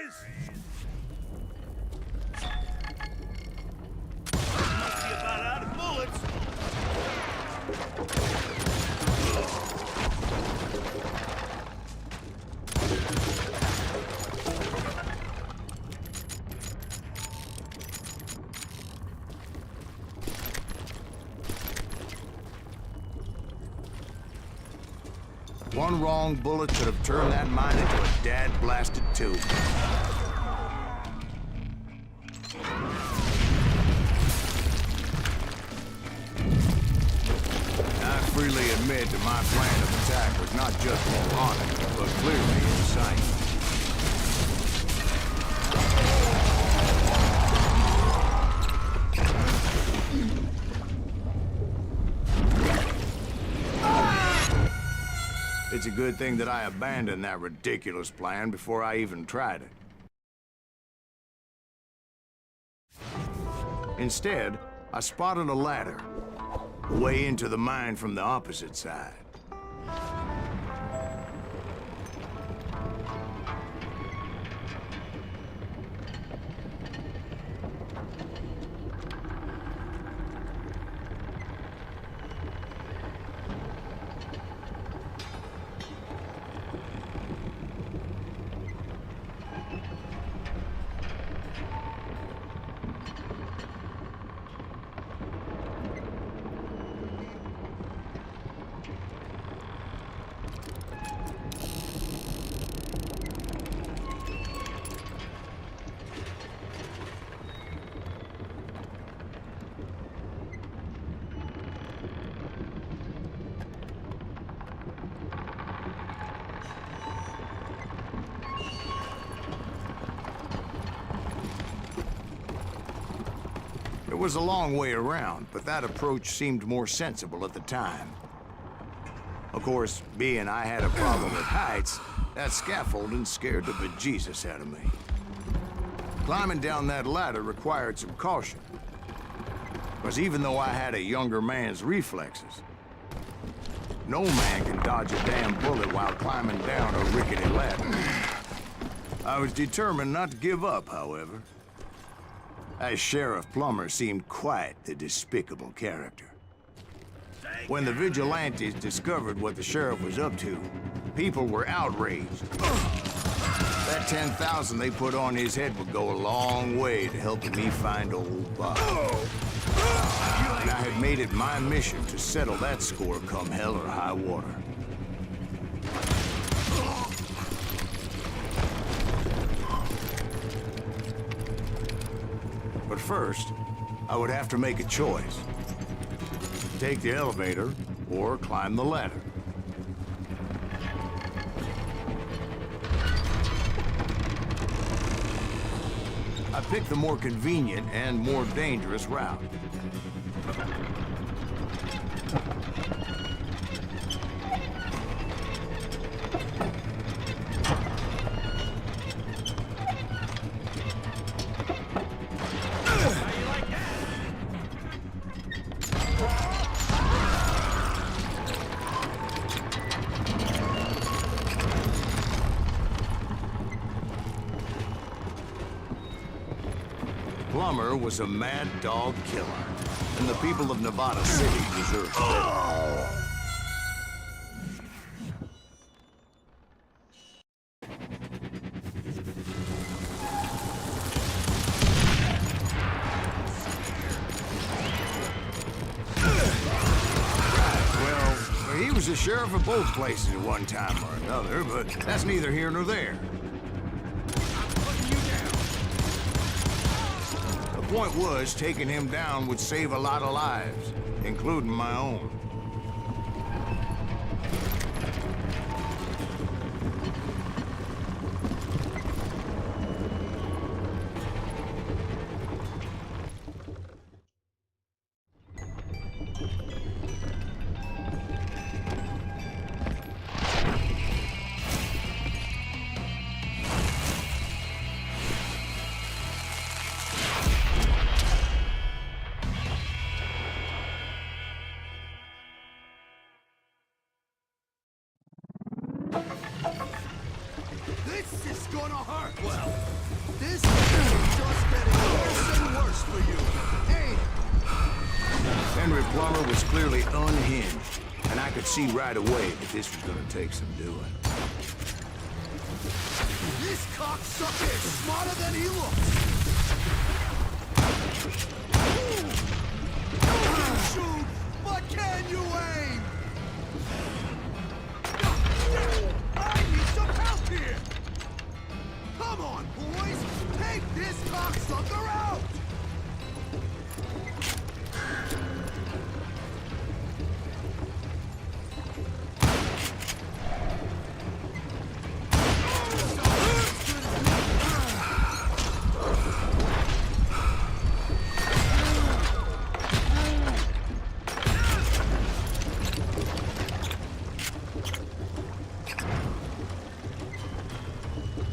Must be about out of bullets. One wrong bullet could have turned that mine into a dad-blasted tube. I freely admit that my plan of attack was not just moronic, but clearly insane. It's a good thing that I abandoned that ridiculous plan before I even tried it. Instead, I spotted a ladder, a way into the mine from the opposite side. It was a long way around, but that approach seemed more sensible at the time. Of course, being I had a problem with heights, that scaffolding scared the bejesus out of me. Climbing down that ladder required some caution. Because even though I had a younger man's reflexes, no man can dodge a damn bullet while climbing down a rickety ladder. I was determined not to give up, however. As Sheriff Plummer seemed quite the despicable character. When the vigilantes discovered what the sheriff was up to, people were outraged. That 10,000 they put on his head would go a long way to helping me find old Bob. And I had made it my mission to settle that score come hell or high water. But first, I would have to make a choice. Take the elevator or climb the ladder. I picked the more convenient and more dangerous route. Plummer was a mad dog killer, and the people of Nevada City deserved better. Well, he was the sheriff of both places at one time or another, but that's neither here nor there. The point was, taking him down would save a lot of lives, including my own. This is gonna hurt! Well, This is just getting worse and worse for you. Hey, Henry Plummer was clearly unhinged, and I could see right away that this was gonna take some doing. this cocksucker is smarter than he looks. You can shoot, but can you aim? I need some help here. Come on, boys, take this cocksucker out.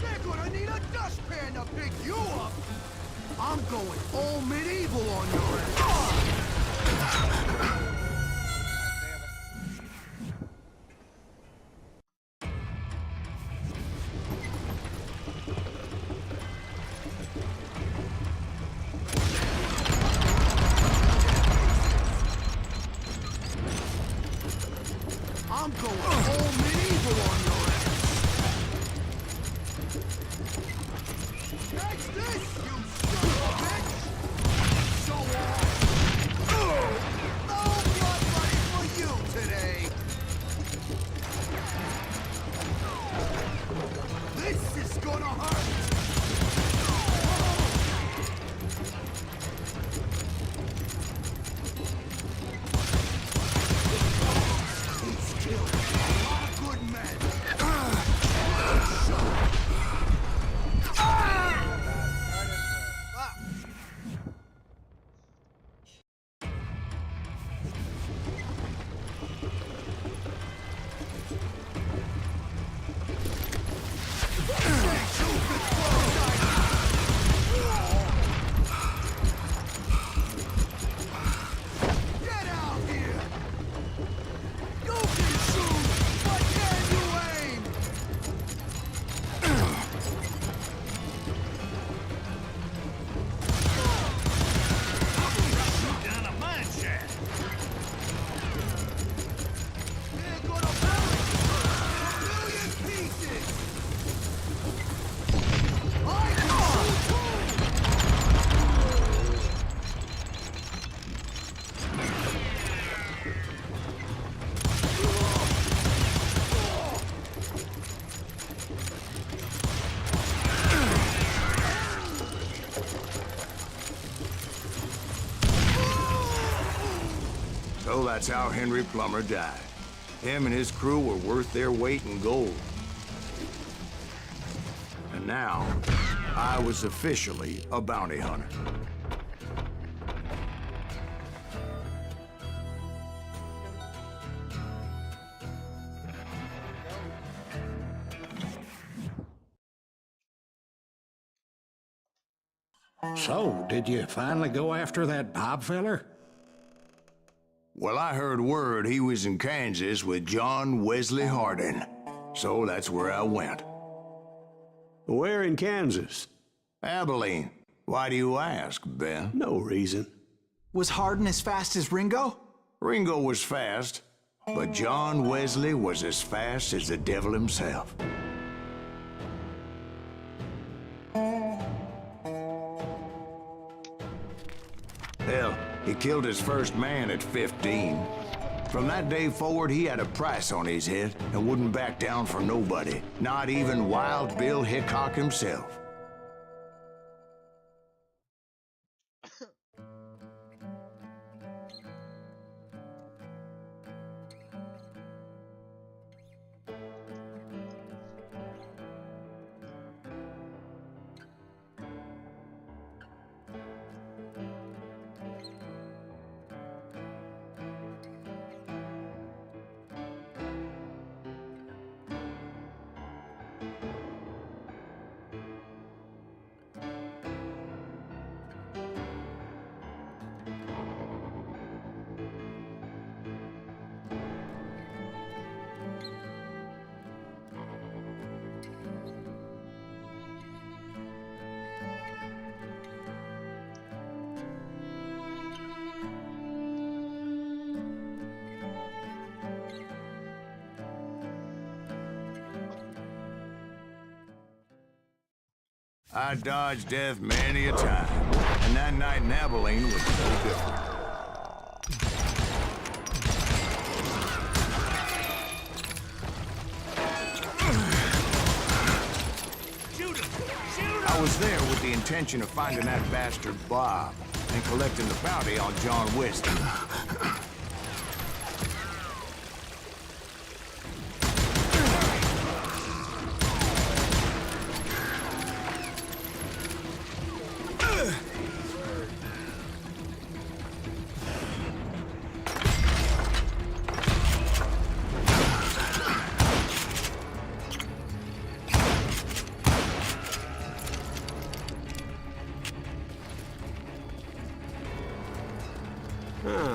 They're gonna need a dustpan to pick you up! I'm going all medieval on your ass! I'm going all medieval on your ass! Catch this, you son of a bitch! So on! No blood money for you today! This is gonna hurt! He's killed a lot of good men! Get out here! You can shoot, but can you aim? Shoot down a mine shaft. They're gonna bury a million pieces! I can shoot too! So that's how Henry Plummer died. Him and his crew were worth their weight in gold. And now, I was officially a bounty hunter. So, did you finally go after that Bob feller? Well, I heard word he was in Kansas with John Wesley Hardin. So that's where I went. Where in Kansas? Abilene. Why do you ask, Ben? No reason. Was Hardin as fast as Ringo? Ringo was fast, but John Wesley was as fast as the devil himself. Hell, he killed his first man at 15. From that day forward, he had a price on his head and wouldn't back down for nobody, not even Wild Bill Hickok himself. I dodged death many a time, and that night in Abilene was no different. Shoot him! Shoot him! I was there with the intention of finding that bastard Bob and collecting the bounty on John Weston.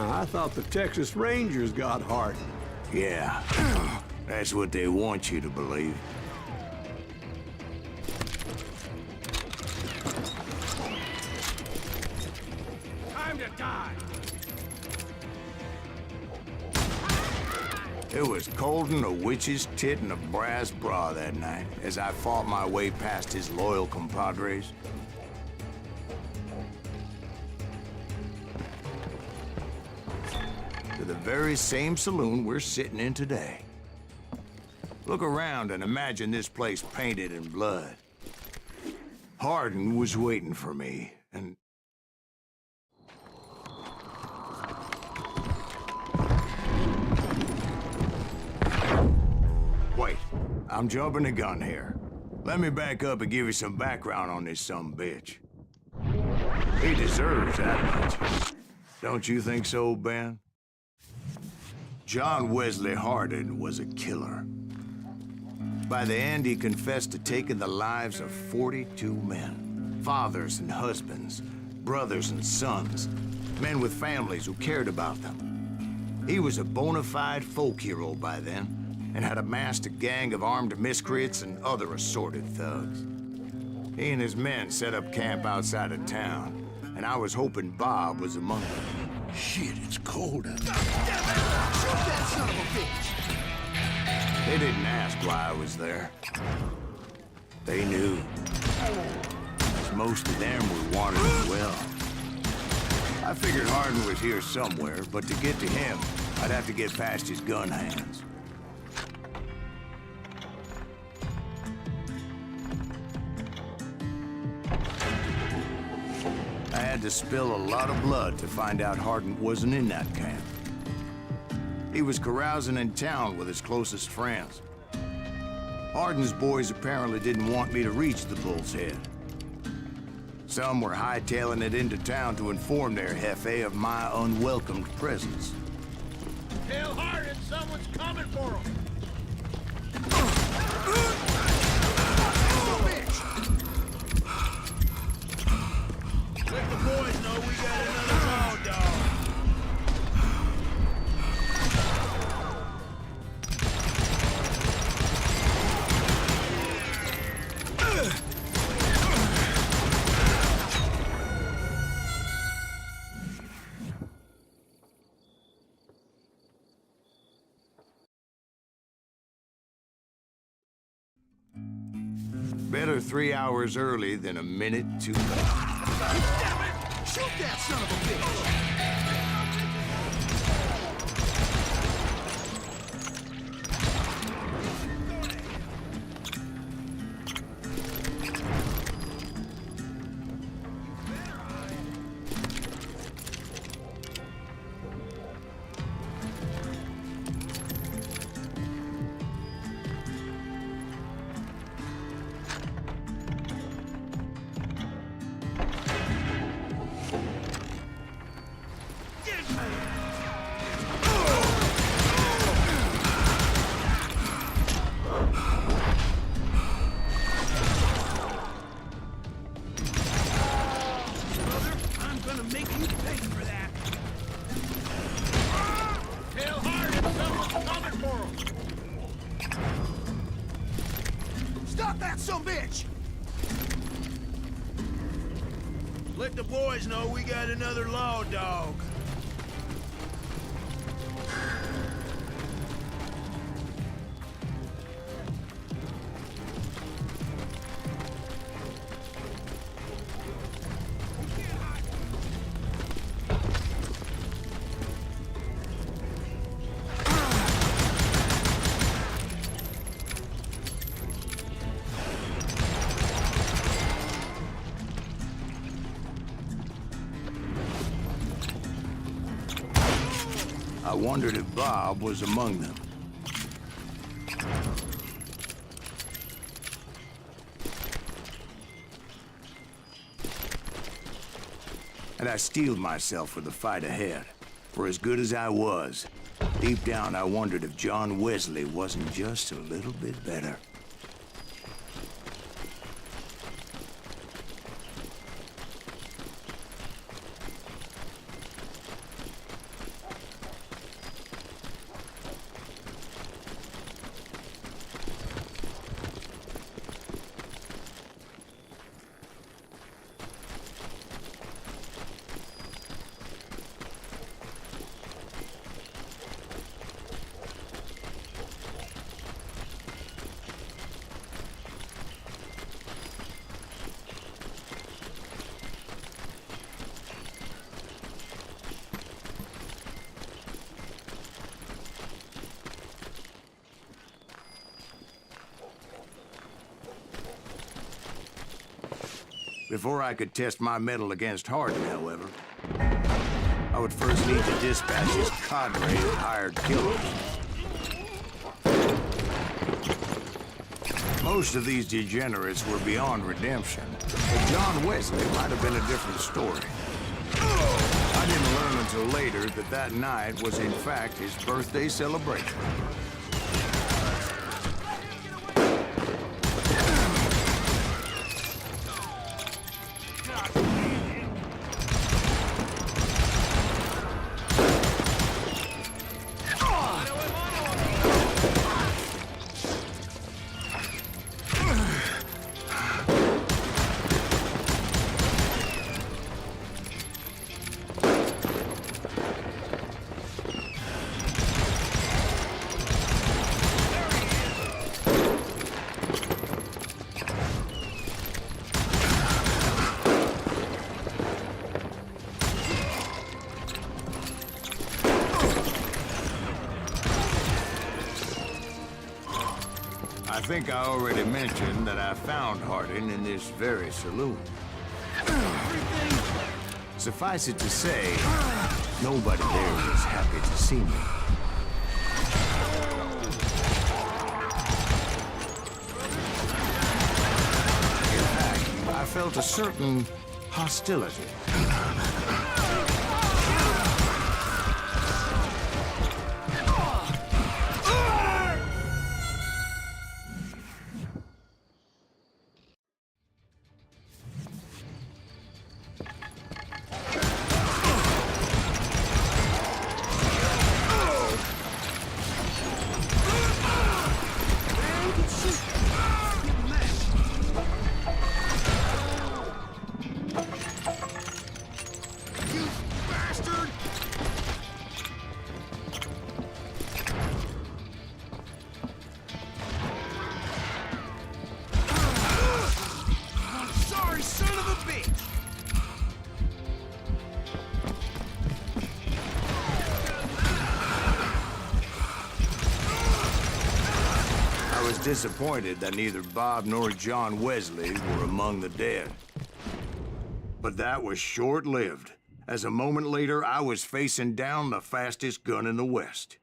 I thought the Texas Rangers got Hardin. Yeah, that's what they want you to believe. Time to die! It was cold and a witch's tit and a brass bra that night as I fought my way past his loyal compadres. To the very same saloon we're sitting in today. Look around and imagine this place painted in blood. Hardin was waiting for me, and... Wait, I'm jumping the gun here. Let me back up and give you some background on this sumbitch. He deserves that much. Don't you think so, Ben? John Wesley Hardin was a killer. By the end, he confessed to taking the lives of 42 men. Fathers and husbands, brothers and sons, men with families who cared about them. He was a bona fide folk hero by then, and had amassed a gang of armed miscreants and other assorted thugs. He and his men set up camp outside of town, and I was hoping Bob was among them. Shit, it's cold out there. Shoot that son of a bitch! They didn't ask why I was there. They knew. 'Cause most of them were wanted as well. I figured Hardin was here somewhere, but to get to him, I'd have to get past his gun hands. I had to spill a lot of blood to find out Hardin wasn't in that camp. He was carousing in town with his closest friends. Hardin's boys apparently didn't want me to reach the Bull's Head. Some were hightailing it into town to inform their jefe of my unwelcomed presence. Tell Hardin someone's coming for him! Let the boys know we got another raw dog. Better 3 hours early than a minute too late. Damn it! Shoot that son of a bitch! I'm gonna make you pay for that. Tell Hardin someone's coming for him. Stop that son of a bitch! Let the boys know we got another law dog. I wondered if Bob was among them. And I steeled myself for the fight ahead. For as good as I was, deep down I wondered if John Wesley wasn't just a little bit better. Before I could test my mettle against Hardin, however, I would first need to dispatch his cadre of hired killers. Most of these degenerates were beyond redemption, but John Wesley might have been a different story. I didn't learn until later that that night was in fact his birthday celebration. I think I already mentioned that I found Hardin in this very saloon. Suffice it to say, nobody there was happy to see me. In fact, I felt a certain hostility. Disappointed that neither Bob nor John Wesley were among the dead. But that was short-lived, as a moment later I was facing down the fastest gun in the West.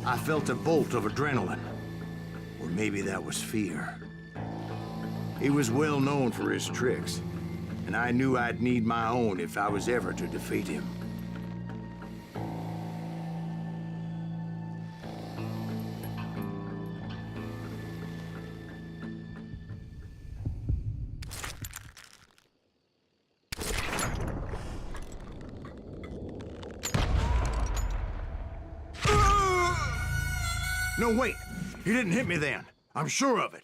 I felt a bolt of adrenaline, or maybe that was fear. He was well known for his tricks, and I knew I'd need my own if I was ever to defeat him. No, wait! He didn't hit me then. I'm sure of it.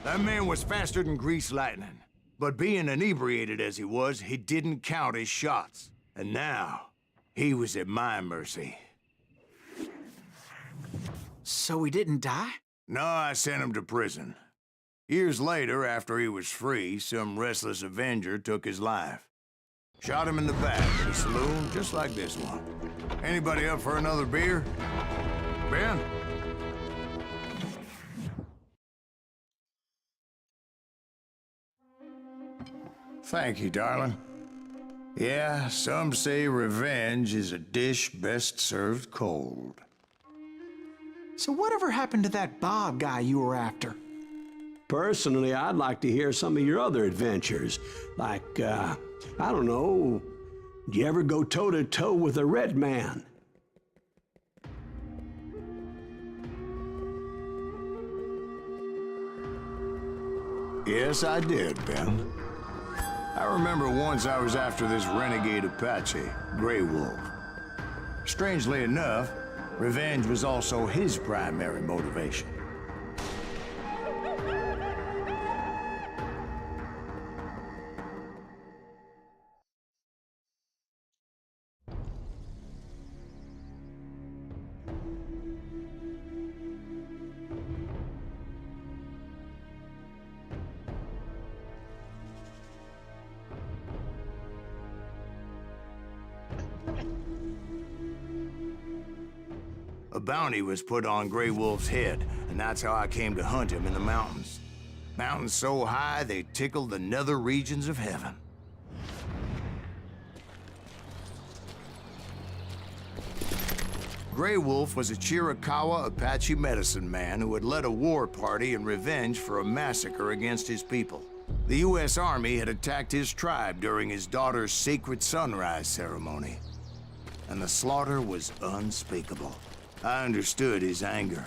That man was faster than greased lightning. But being inebriated as he was, he didn't count his shots. And now, he was at my mercy. So he didn't die? No, I sent him to prison. Years later, after he was free, some restless Avenger took his life. Shot him in the back at a saloon just like this one. Anybody up for another beer? Ben? Thank you, darling. Yeah, some say revenge is a dish best served cold. So whatever happened to that Bob guy you were after? Personally, I'd like to hear some of your other adventures. Like, I don't know, did you ever go toe-to-toe with a red man? Yes, I did, Ben. I remember once I was after this renegade Apache, Grey Wolf. Strangely enough, revenge was also his primary motivation. A bounty was put on Grey Wolf's head, and that's how I came to hunt him in the mountains. Mountains so high they tickled the nether regions of heaven. Grey Wolf was a Chiricahua Apache medicine man who had led a war party in revenge for a massacre against his people. The U.S. Army had attacked his tribe during his daughter's sacred sunrise ceremony, and the slaughter was unspeakable. I understood his anger,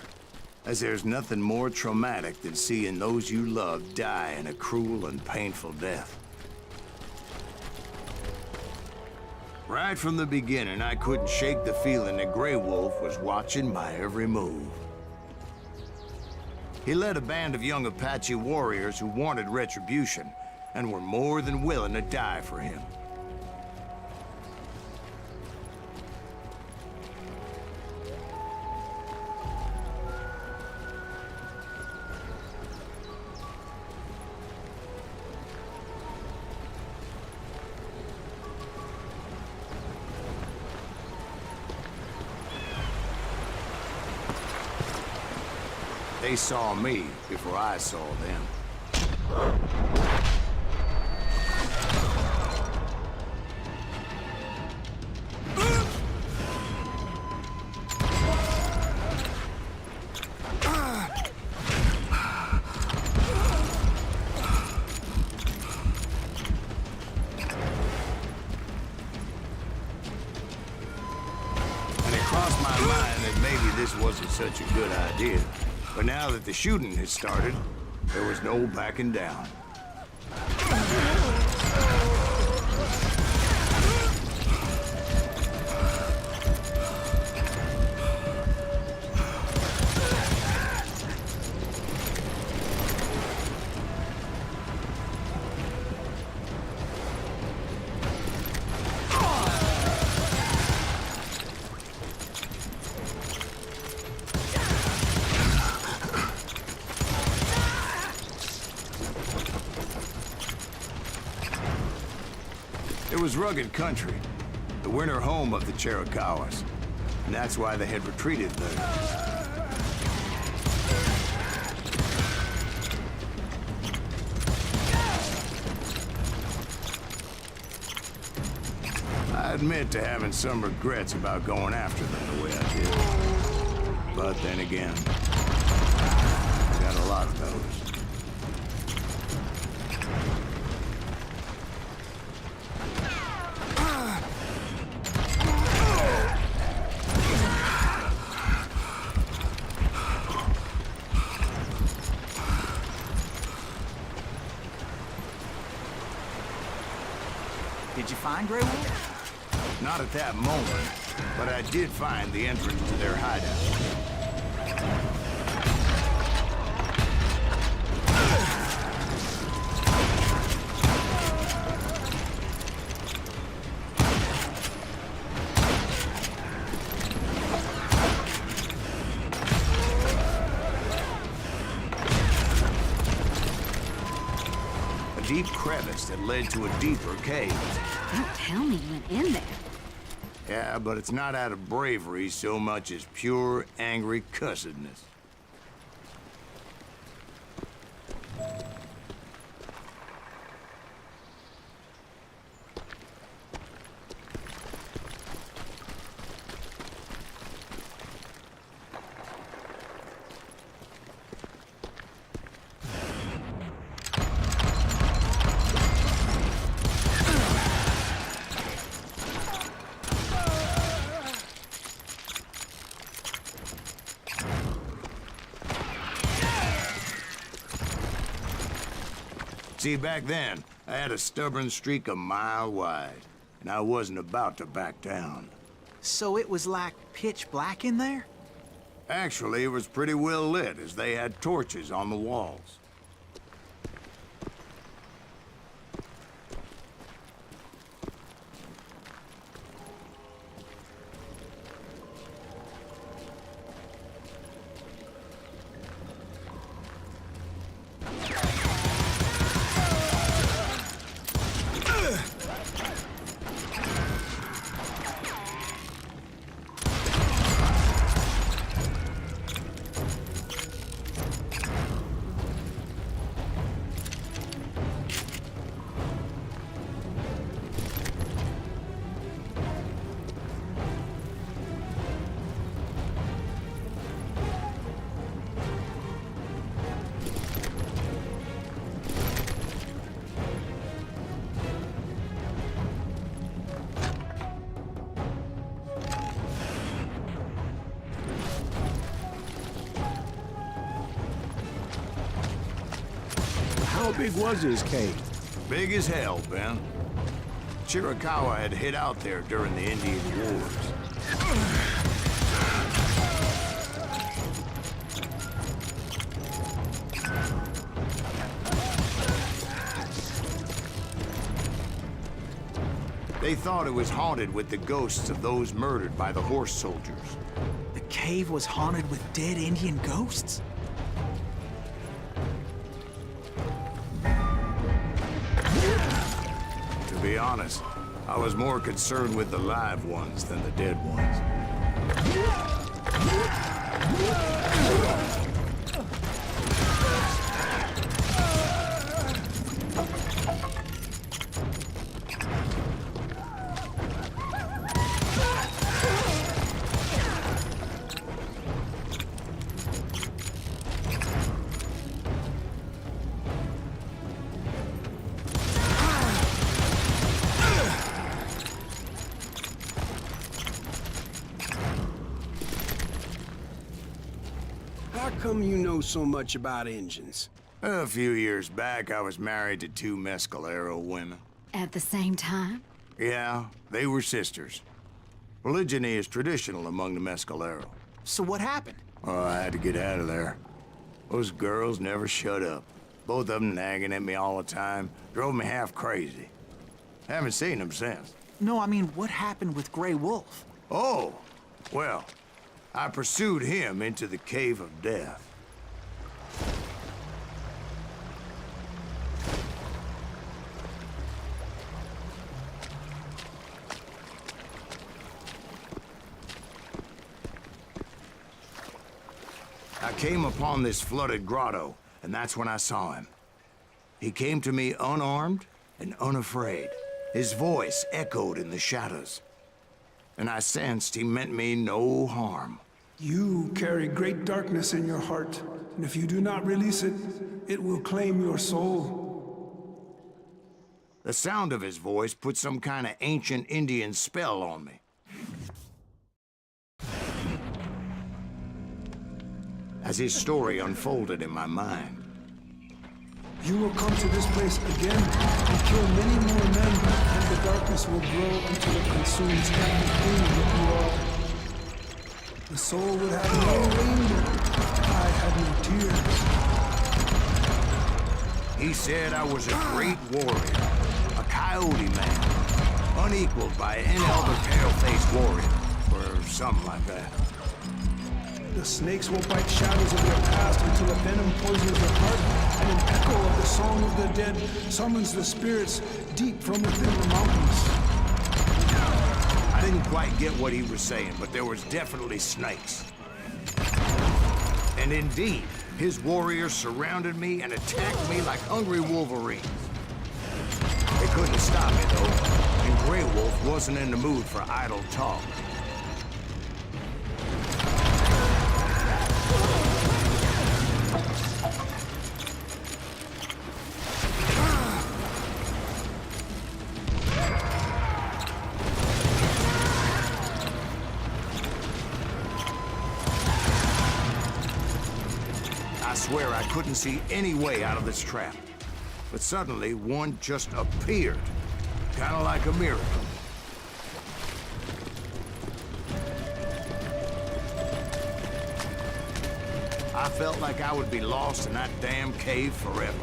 as there's nothing more traumatic than seeing those you love die in a cruel and painful death. Right from the beginning, I couldn't shake the feeling that Grey Wolf was watching my every move. He led a band of young Apache warriors who wanted retribution and were more than willing to die for him. They saw me before I saw them. And it crossed my mind that maybe this wasn't such a good idea. But now that the shooting had started, there was no backing down. It was rugged country, the winter home of the Chiricahuas, and that's why they had retreated there. I admit to having some regrets about going after them the way I did. But then again, I got a lot of those. Did you find Grey Wolf? Not at that moment, but I did find the entrance to their hideout. deep crevice that led to a deeper cave. Don't tell me you went in there. Yeah, but it's not out of bravery so much as pure, angry cussedness. See, back then, I had a stubborn streak a mile wide, and I wasn't about to back down. So it was like pitch black in there? Actually, it was pretty well lit, as they had torches on the walls. How big was this cave? Big as hell, Ben. Chiricahua had hid out there during the Indian Wars. They thought it was haunted with the ghosts of those murdered by the horse soldiers. The cave was haunted with dead Indian ghosts? To be honest, I was more concerned with the live ones than the dead ones. How come you know so much about engines? A few years back, I was married to two Mescalero women. At the same time? Yeah, they were sisters. Polygyny is traditional among the Mescalero. So what happened? Oh, I had to get out of there. Those girls never shut up. Both of them nagging at me all the time. Drove me half crazy. Haven't seen them since. No, I mean, what happened with Grey Wolf? Oh, well, I pursued him into the Cave of Death. I came upon this flooded grotto, and that's when I saw him. He came to me unarmed and unafraid. His voice echoed in the shadows, and I sensed he meant me no harm. You carry great darkness in your heart, and if you do not release it, it will claim your soul. The sound of his voice put some kind of ancient Indian spell on me. As his story unfolded in my mind, You will come to this place again and kill many more men, and the darkness will grow until it consumes everything that you are. The soul would have no raiment, I had no tears. he said I was a great warrior, a coyote man, unequaled by any other pale-faced warrior, or something like that. The snakes will bite shadows of your past until until the venom poisons your heart, and an echo of the song of the dead summons the spirits deep from within the mountains. I didn't quite get what he was saying, but there was definitely snakes. And indeed, his warriors surrounded me and attacked me like hungry wolverines. They couldn't stop me, though, and Grey Wolf wasn't in the mood for idle talk. I swear I couldn't see any way out of this trap. But suddenly, one just appeared. Kind of like a miracle. I felt like I would be lost in that damn cave forever.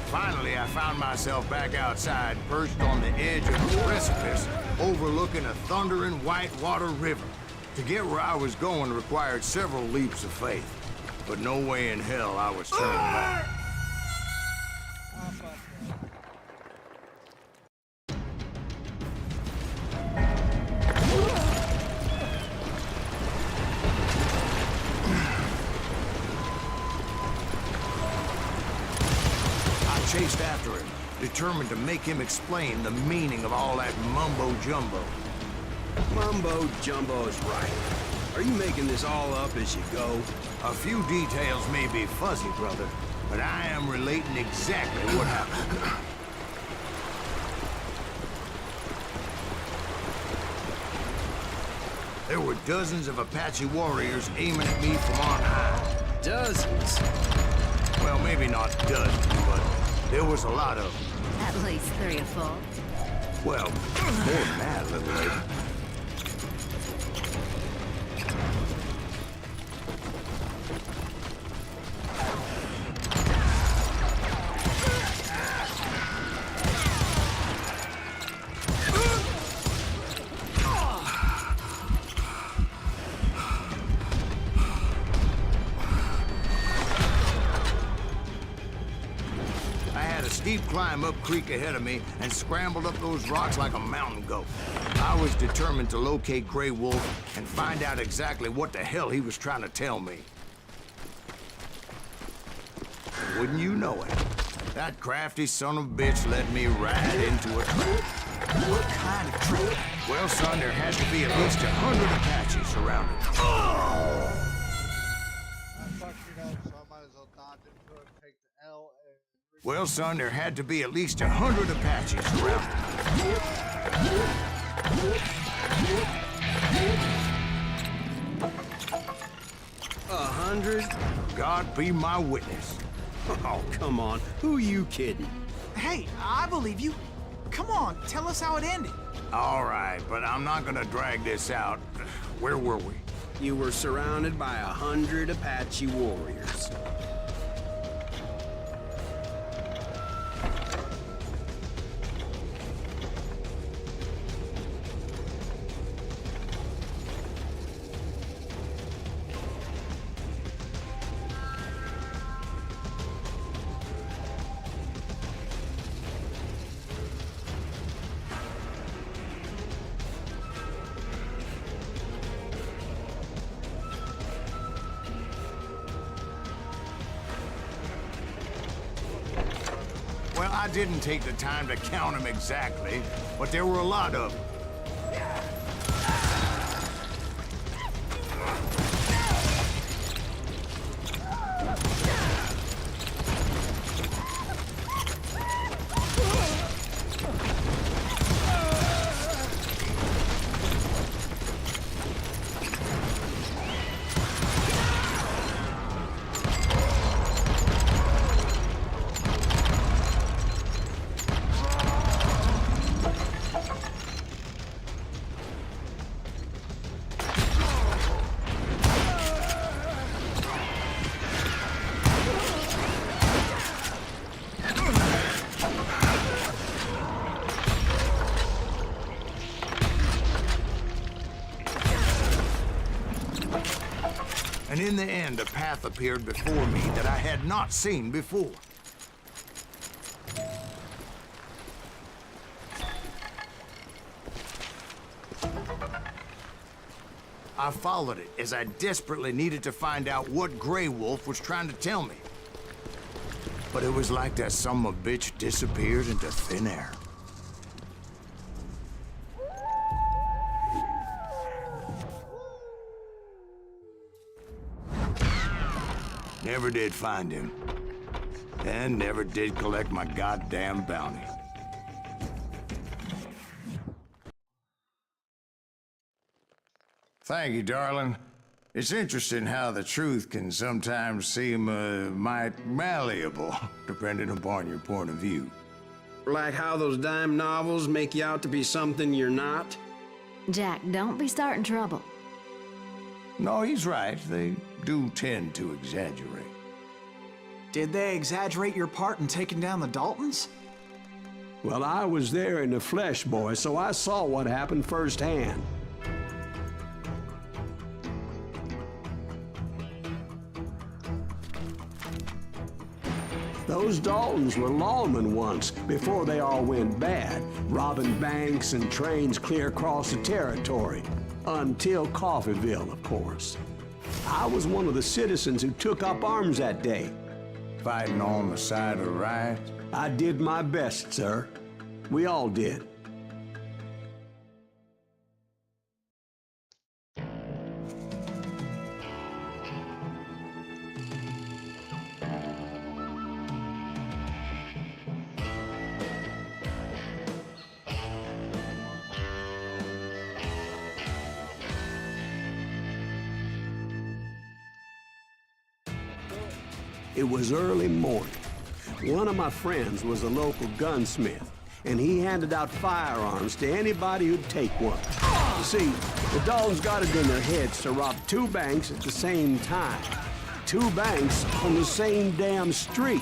Finally, I found myself back outside, perched on the edge of a precipice, overlooking a thundering whitewater river. To get where I was going required several leaps of faith. But no way in hell I was turning back. I chased after him, determined to make him explain the meaning of all that mumbo-jumbo. Mumbo-jumbo is right. Are you making this all up as you go? A few details may be fuzzy, brother, but I am relating exactly what happened. There were dozens of Apache warriors aiming at me from on high. Dozens? Well, maybe not dozens, but there was a lot of them. At least 3 or 4. Well, more than that, little lady. Steep climb up creek ahead of me and scrambled up those rocks like a mountain goat. I was determined to locate Grey Wolf and find out exactly what the hell he was trying to tell me. And wouldn't you know it, that crafty son of a bitch led me right into a trap. What kind of trap? Well, son, there had to be at least 100 Apaches surrounded. I fucked it up, so I might as well dodge it and take the L and... Well, son, there had to be at least 100 Apaches surrounded. 100? God be my witness. Oh, come on. Who are you kidding? Hey, I believe you. Come on, tell us how it ended. All right, but I'm not gonna drag this out. Where were we? You were surrounded by 100 Apache warriors. Well, I didn't take the time to count them exactly, but there were a lot of them. the end, a path appeared before me that I had not seen before. I followed it as I desperately needed to find out what Grey Wolf was trying to tell me. But it was like that son of a bitch disappeared into thin air. Never did find him. And never did collect my goddamn bounty. Thank you, darling. It's interesting how the truth can sometimes seem, might malleable, depending upon your point of view. Like how those dime novels make you out to be something you're not? Jack, don't be starting trouble. No, he's right. They do tend to exaggerate. Did they exaggerate your part in taking down the Daltons? Well, I was there in the flesh, boy, so I saw what happened firsthand. Those Daltons were lawmen once, before they all went bad, robbing banks and trains clear across the territory. Until Coffeeville, of course. I was one of the citizens who took up arms that day. Fighting on the side of right? I did my best, sir. We all did. It was early morning. One of my friends was a local gunsmith, and he handed out firearms to anybody who'd take one. You see, the Daltons got it in their heads to rob two banks at the same time. Two banks on the same damn street.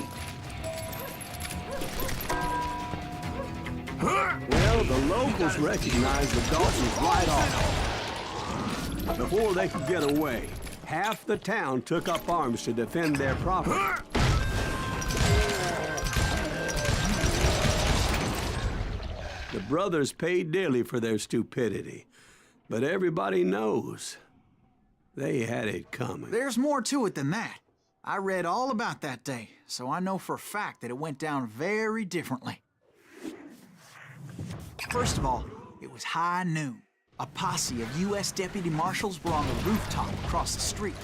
Well, the locals recognized the Daltons right off. Before they could get away, half the town took up arms to defend their property. The brothers paid dearly for their stupidity, but everybody knows they had it coming. There's more to it than that. I read all about that day, so I know for a fact that it went down very differently. First of all, it was high noon. A posse of U.S. deputy marshals were on the rooftop across the street.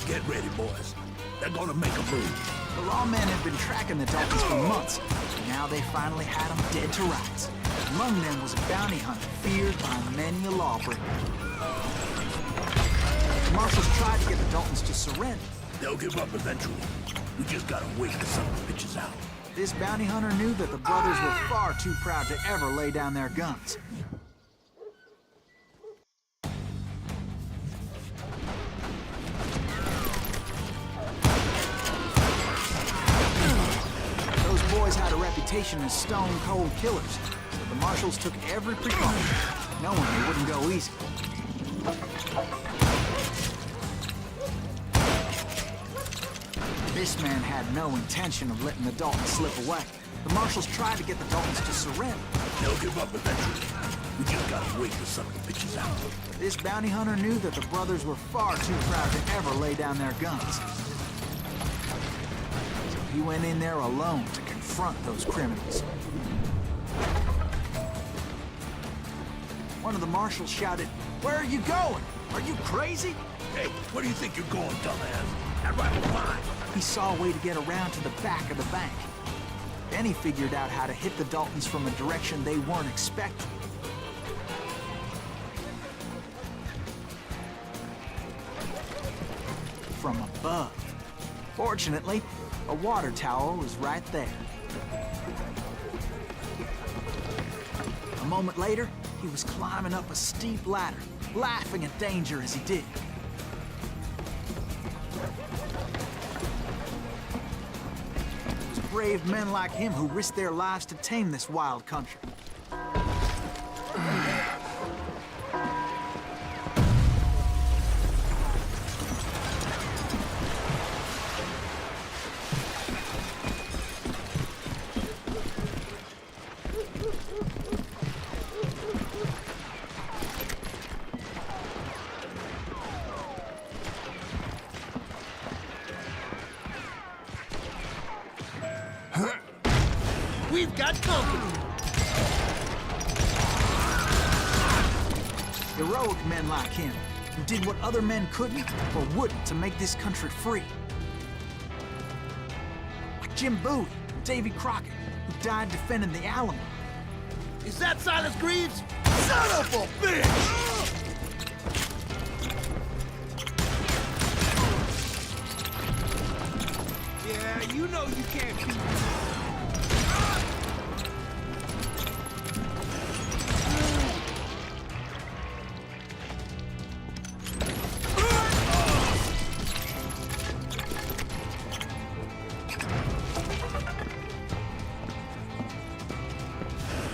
Get ready, boys. They're gonna make a move. The lawmen had been tracking the Daltons for months, and now they finally had them dead to rights. Among them was a bounty hunter feared by many a lawbreaker. The marshals tried to get the Daltons to surrender. They'll give up eventually. We just gotta wait till something bitches out. This bounty hunter knew that the brothers were far too proud to ever lay down their guns. Those boys had a reputation as stone-cold killers, so the marshals took every precaution, knowing they wouldn't go easy. This man had no intention of letting the Daltons slip away. The marshals tried to get the Daltons to surrender. They'll give up eventually. We just gotta wait till something bitches out. This bounty hunter knew that the brothers were far too proud to ever lay down their guns. So he went in there alone to confront those criminals. One of the marshals shouted, "Where are you going? Are you crazy?" Hey, where do you think you're going, dumbass? That rifle's mine. He saw a way to get around to the back of the bank. Then he figured out how to hit the Daltons from a direction they weren't expecting. From above. Fortunately, a water tower was right there. A moment later, he was climbing up a steep ladder, laughing at danger as he did. Brave men like him who risked their lives to tame this wild country. we've got company. Heroic men like him, who did what other men couldn't or wouldn't to make this country free. Like Jim Bowie and Davy Crockett, who died defending the Alamo. Is that Silas Greaves? Son of a bitch! Yeah, you know you can't beat me.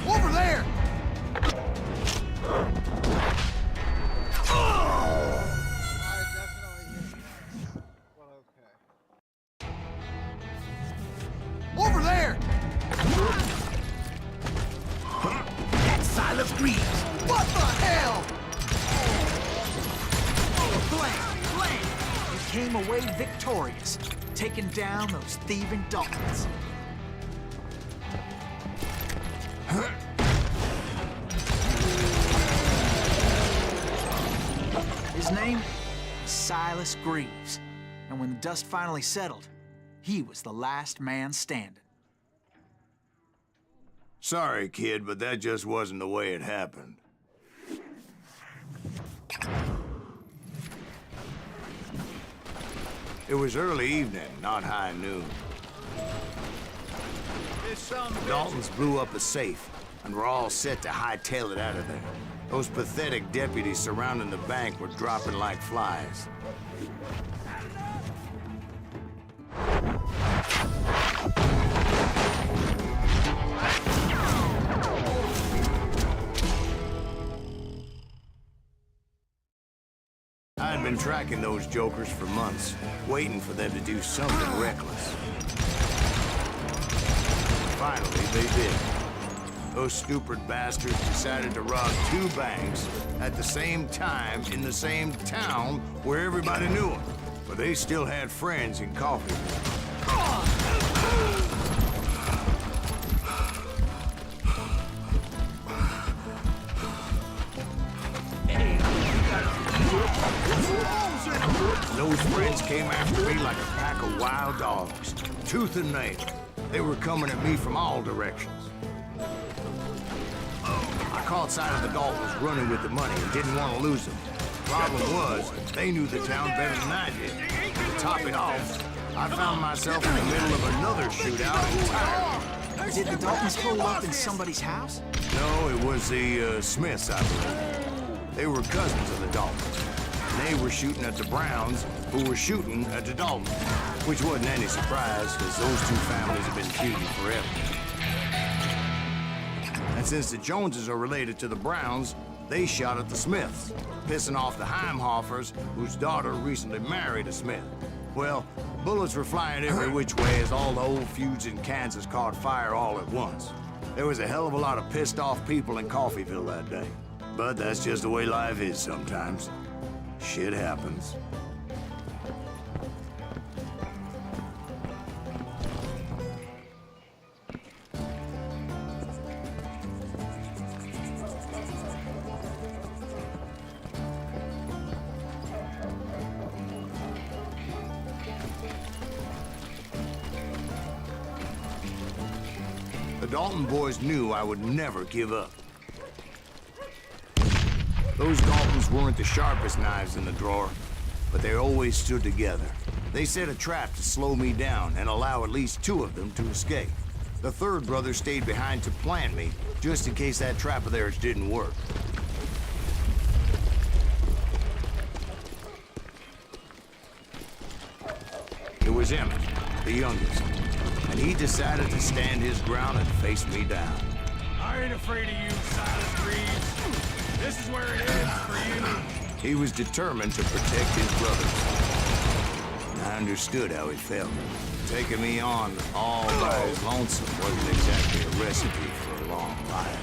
Over there! Over there! That's Silas Greaves! What the hell? Blam! You came away victorious, taking down those thieving Daltons. His name? Silas Greaves. And when the dust finally settled, he was the last man standing. Sorry, kid, but that just wasn't the way it happened. It was early evening, not high noon. This son of a bitch. Daltons blew up a safe, and were all set to hightail it out of there. Those pathetic deputies surrounding the bank were dropping like flies. I'd been tracking those jokers for months, waiting for them to do something reckless. Finally, they did. Those stupid bastards decided to rob 2 banks at the same time in the same town where everybody knew them. But they still had friends in Coffeeville. Those friends came after me like a pack of wild dogs, tooth and nail. They were coming at me from all directions. I caught sight of the Daltons running with the money and didn't want to lose them. Problem was, they knew the town better than I did. To top it off, I found myself in the middle of another shootout entirely. Did the Daltons pull up in somebody's house? No, it was the Smiths, I believe. They were cousins of the Daltons. And they were shooting at the Browns, who were shooting at the Daltons. Which wasn't any surprise, because those 2 families have been feuding forever. And since the Joneses are related to the Browns, they shot at the Smiths, pissing off the Heimhoffers, whose daughter recently married a Smith. Well, bullets were flying every which way as all the old feuds in Kansas caught fire all at once. There was a hell of a lot of pissed off people in Coffeeville that day. But that's just the way life is sometimes. Shit happens. The Dalton boys knew I would never give up. Those Daltons weren't the sharpest knives in the drawer, but they always stood together. They set a trap to slow me down and allow at least 2 of them to escape. The 3rd brother stayed behind to plant me, just in case that trap of theirs didn't work. It was Emmett, the youngest, and he decided to stand his ground and face me down. I ain't afraid of you, Silas Greaves. This is where it ends for you. He was determined to protect his brothers. And I understood how he felt. Taking me on all by his lonesome wasn't exactly a recipe for a long life.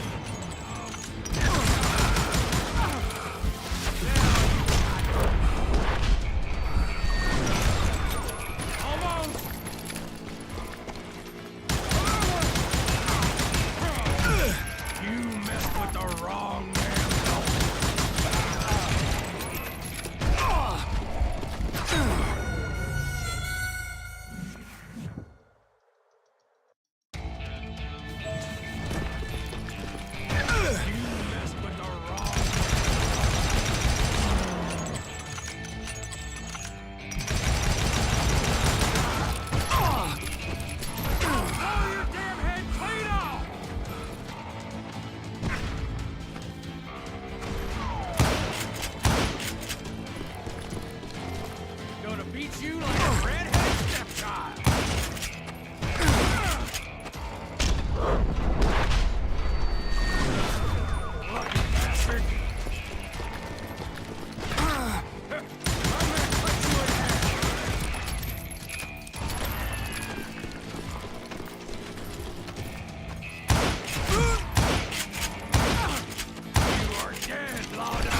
beat you like a red-headed stepchild. Lucky bastard. I'm gonna cut you in half. You are dead, Lawdo.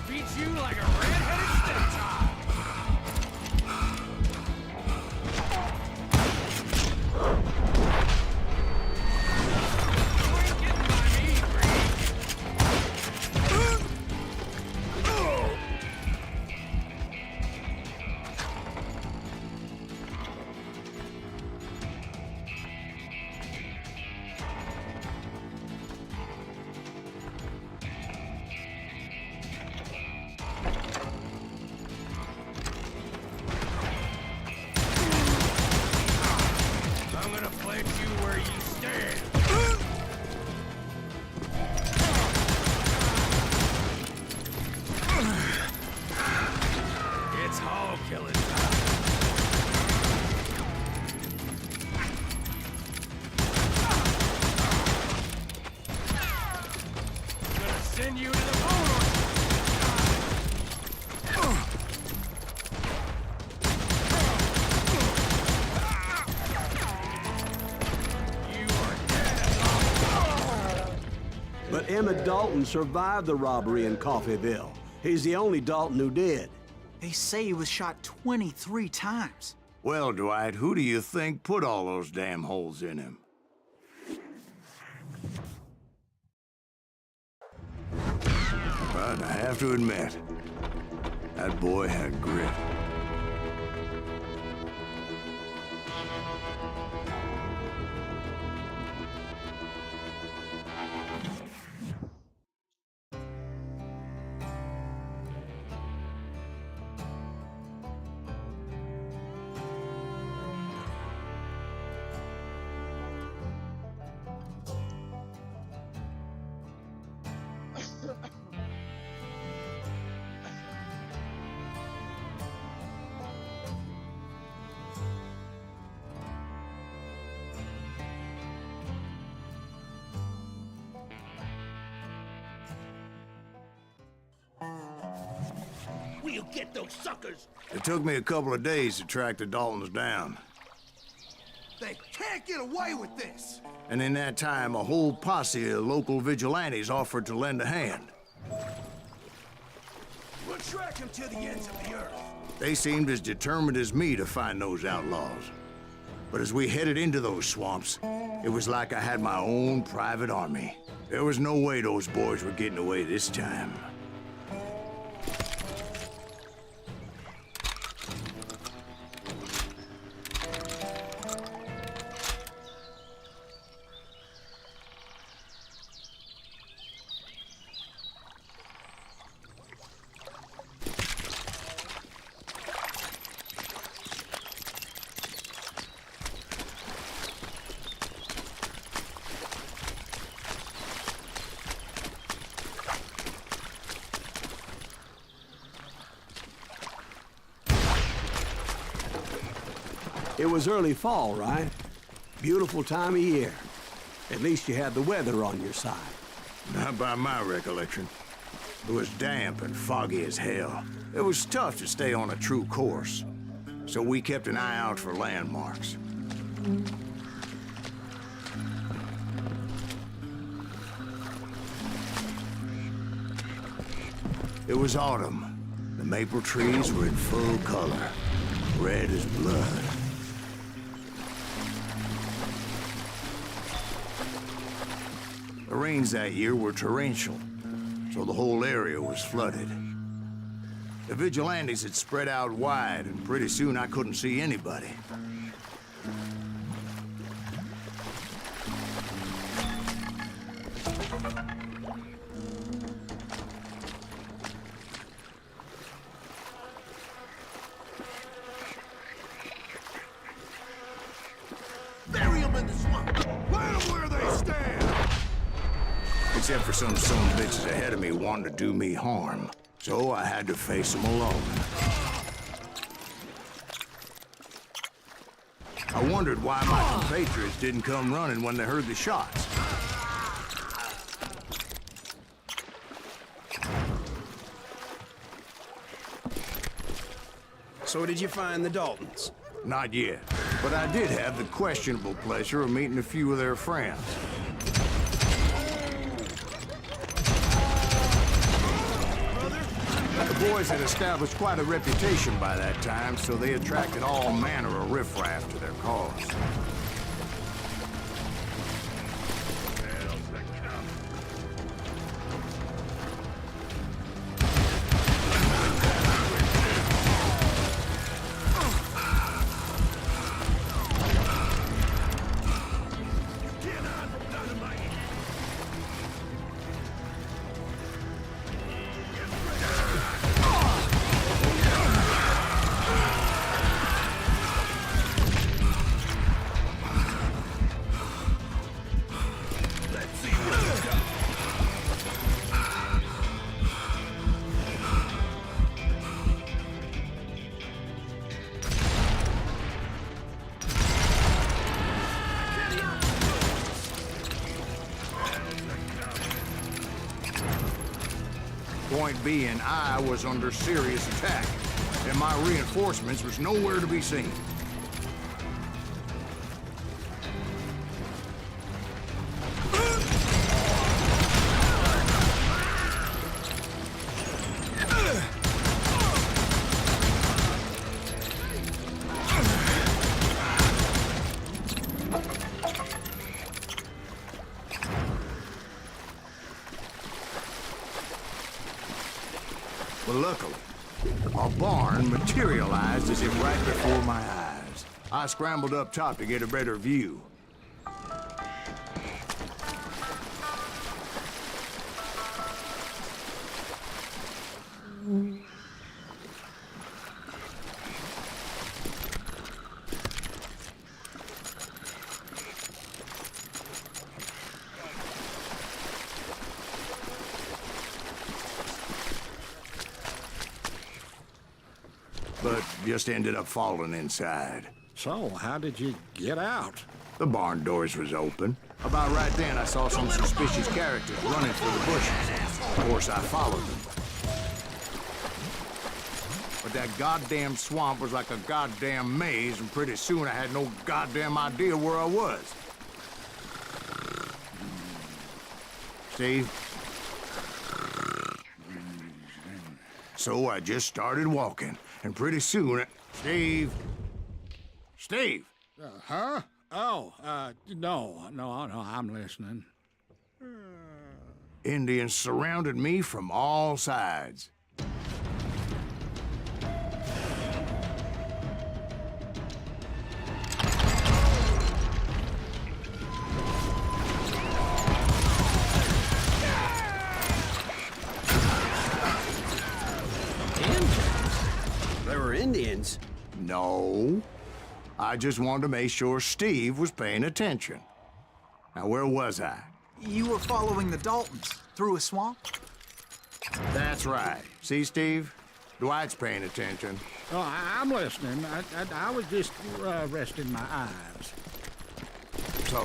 Beat you like a red-headed stepchild. You ain't getting by me, Green. I'm gonna place you where you stand. It's hog killing time. I'm gonna send you to the bone. You are dead. But Emmett Dalton survived the robbery in Coffeyville. He's the only Dalton who did. They say he was shot 23 times. Well, Dwight, who do you think put all those damn holes in him? But I have to admit, that boy had grit. We'll get those suckers. It took me a couple of days to track the Daltons down. They can't get away with this. And in that time, a whole posse of local vigilantes offered to lend a hand. We'll track them to the ends of the earth. They seemed as determined as me to find those outlaws. But as we headed into those swamps, it was like I had my own private army. There was no way those boys were getting away this time. It was early fall, right? Beautiful time of year. At least you had the weather on your side. Not by my recollection. It was damp and foggy as hell. It was tough to stay on a true course. So we kept an eye out for landmarks. It was autumn. The maple trees were in full color, red as blood. The rains that year were torrential, so the whole area was flooded. The vigilantes had spread out wide, and pretty soon I couldn't see anybody. except for some bitches ahead of me wanting to do me harm. So I had to face them alone. I wondered why my compatriots didn't come running when they heard the shots. So did you find the Daltons? Not yet, but I did have the questionable pleasure of meeting a few of their friends. The boys had established quite a reputation by that time, so they attracted all manner of riffraff to their cause. Point being, I was under serious attack, and my reinforcements was nowhere to be seen. But luckily, a barn materialized as if right before my eyes. I scrambled up top to get a better view. But just ended up falling inside. So, how did you get out? The barn doors was open. About right then, I saw some suspicious characters running through the bushes. Of course, I followed them. But that goddamn swamp was like a goddamn maze, and pretty soon I had no goddamn idea where I was. Steve? So I just started walking, and pretty soon, Steve? Steve! Huh? Oh, no, I'm listening. Indians surrounded me from all sides. They were Indians. No. I just wanted to make sure Steve was paying attention. Now, where was I? You were following the Daltons through a swamp? That's right. See, Steve? Dwight's paying attention. Oh, I'm listening. I was just resting my eyes. So,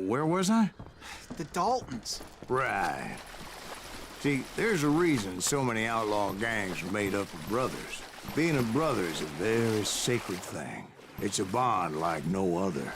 where was I? The Daltons. Right. See, there's a reason so many outlaw gangs are made up of brothers. Being a brother is a very sacred thing. It's a bond like no other.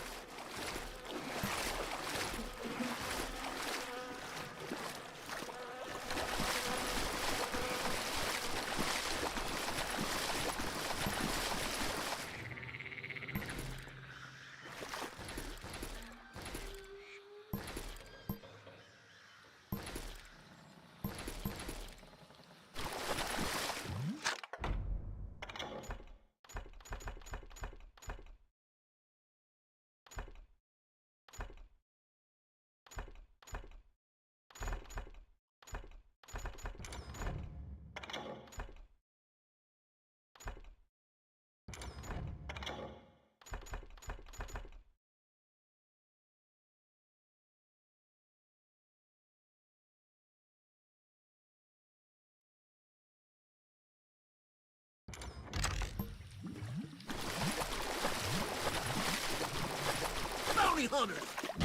hunters!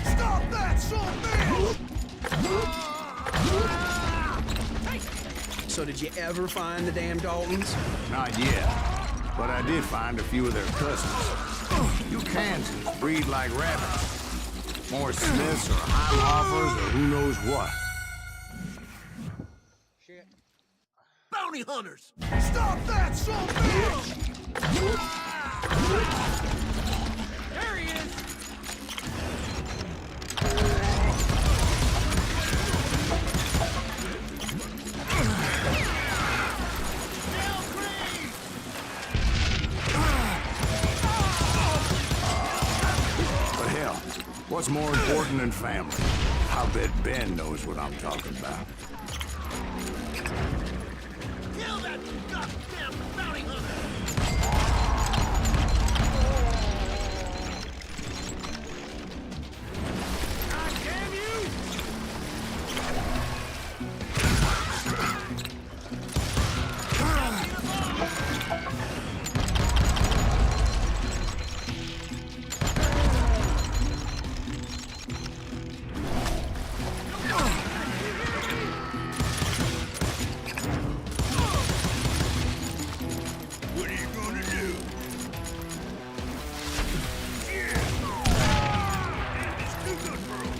Stop that, son So did you ever find the damn Daltons? Not yet, but I did find a few of their cousins. You Kansans breed like rabbits. More Smiths or Heimhoffers or who knows what. Bounty hunters! Stop that, son There he is! But hell, what's more important than family? I bet Ben knows what I'm talking about. Kill that goddamn bounty hunter! God damn you! What are you gonna do? It's too good for him.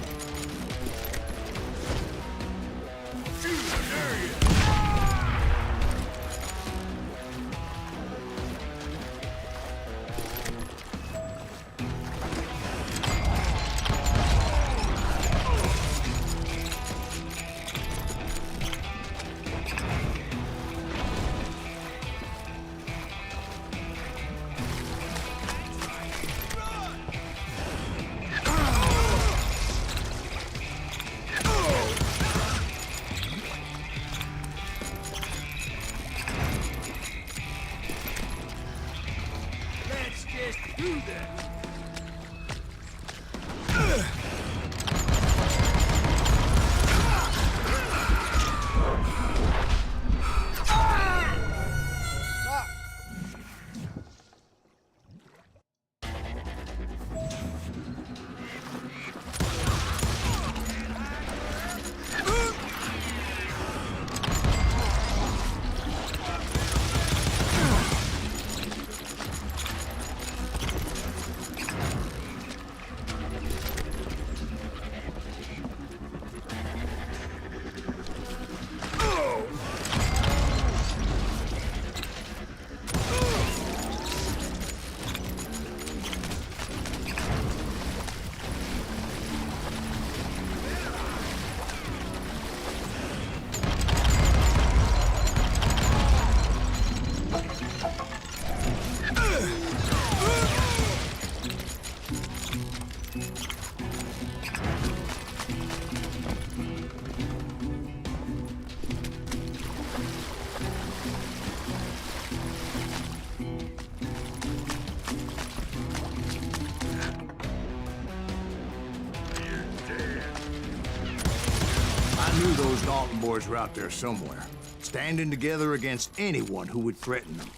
Shoot, there he is. Let's just do this! I knew those Dalton boys were out there somewhere, standing together against anyone who would threaten them.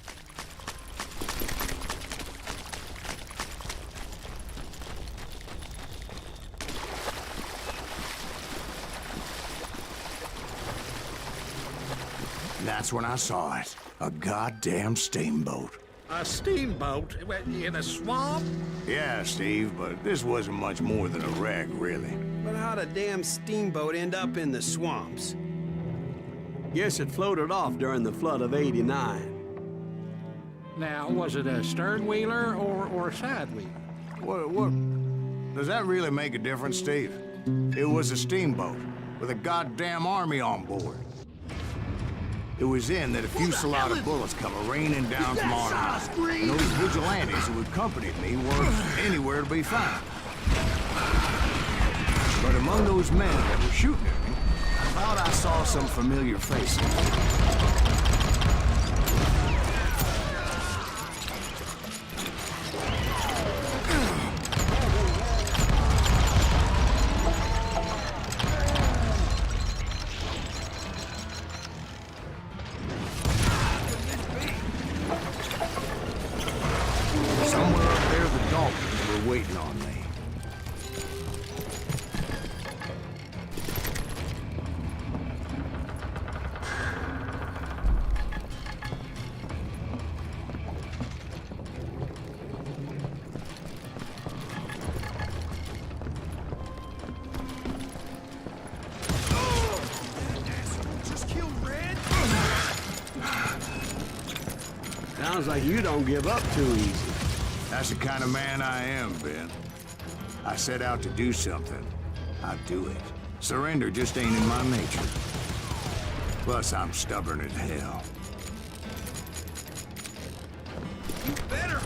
And that's when I saw it. A goddamn steamboat. A steamboat in a swamp? Yeah, Steve, but this wasn't much more than a wreck, really. But how'd a damn steamboat end up in the swamps? Guess it floated off during the flood of '89. Now, was it a stern wheeler or a side wheeler? What? Does that really make a difference, Steve? It was a steamboat with a goddamn army on board. It was then that a fusillade of bullets come raining down from on high. And those vigilantes who accompanied me weren't anywhere to be found. But among those men that were shooting at me, I thought I saw some familiar faces. Somewhere up there, the Daltons were waiting on me. Sounds like you don't give up too easy. That's the kind of man I am, Ben. I set out to do something. I do it. Surrender just ain't in my nature. Plus, I'm stubborn as hell. Better!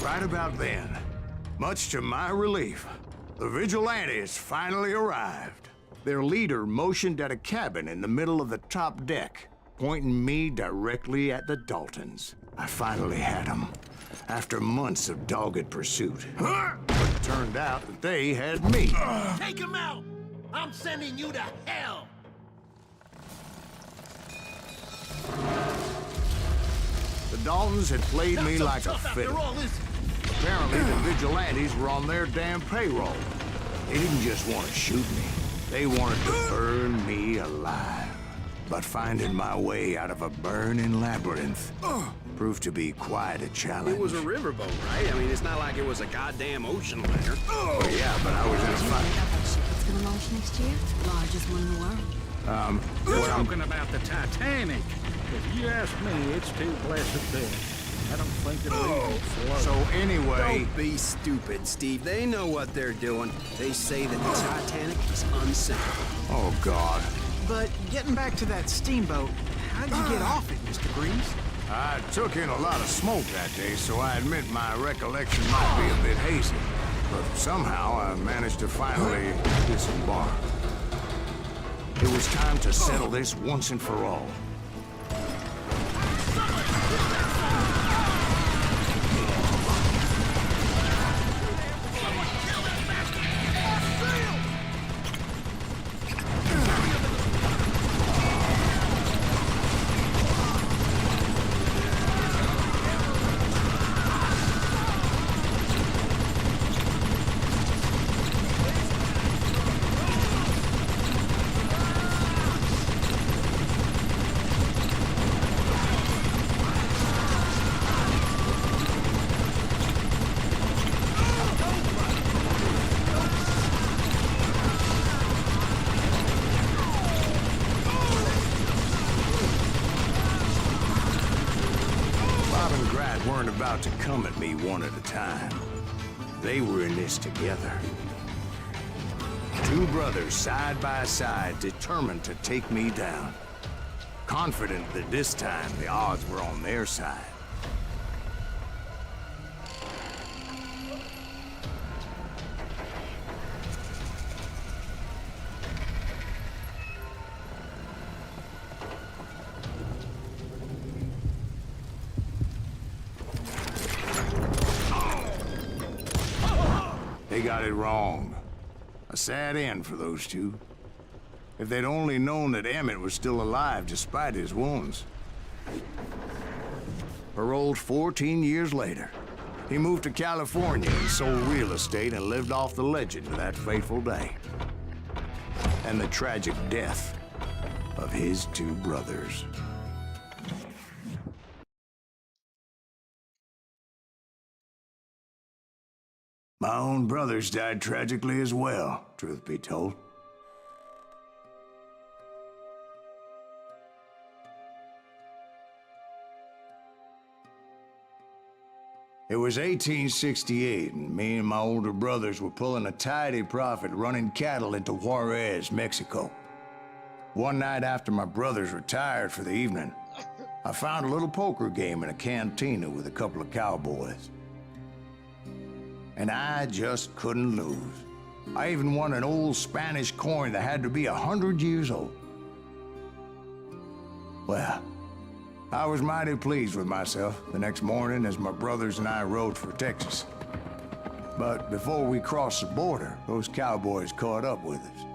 Right about then, much to my relief, the Vigilantes finally arrived. Their leader motioned at a cabin in the middle of the top deck, pointing me directly at the Daltons. I finally had them, after months of dogged pursuit. But it turned out that they had me. Take him out! I'm sending you to hell! The Daltons had played Not me so like a tough after fiddle. all, is it? Apparently, the Vigilantes were on their damn payroll. They didn't just want to shoot me. They wanted to burn me alive. But finding my way out of a burning labyrinth proved to be quite a challenge. It was a riverboat, right? I mean, it's not like it was a goddamn ocean liner. Oh, yeah, but I was in a fight. Ship that's gonna launch next year? Largest one in the world. You're talking about the Titanic. If you ask me, it's too blessed big. I don't think it'll even float. So anyway, Don't be stupid, Steve. They know what they're doing. They say that the Titanic is unsinkable. oh God. But getting back to that steamboat, how'd you get off it, Mr. Greaves? I took in a lot of smoke that day, so I admit my recollection might be a bit hazy. But somehow I managed to finally disembark. It was time to settle this once and for all. Weren't about to come at me one at a time. They were in this together. Two brothers side by side, determined to take me down. Confident that this time the odds were on their side. They got it wrong. A sad end for those two. If they'd only known that Emmett was still alive despite his wounds. Paroled 14 years later, he moved to California and sold real estate and lived off the legend of that fateful day. And the tragic death of his two brothers. My own brothers died tragically as well, truth be told. It was 1868, and me and my older brothers were pulling a tidy profit running cattle into Juarez, Mexico. One night after my brothers retired for the evening, I found a little poker game in a cantina with a couple of cowboys. And I just couldn't lose. I even won an old Spanish coin that had to be 100 years old. Well, I was mighty pleased with myself the next morning as my brothers and I rode for Texas. But before we crossed the border, those cowboys caught up with us.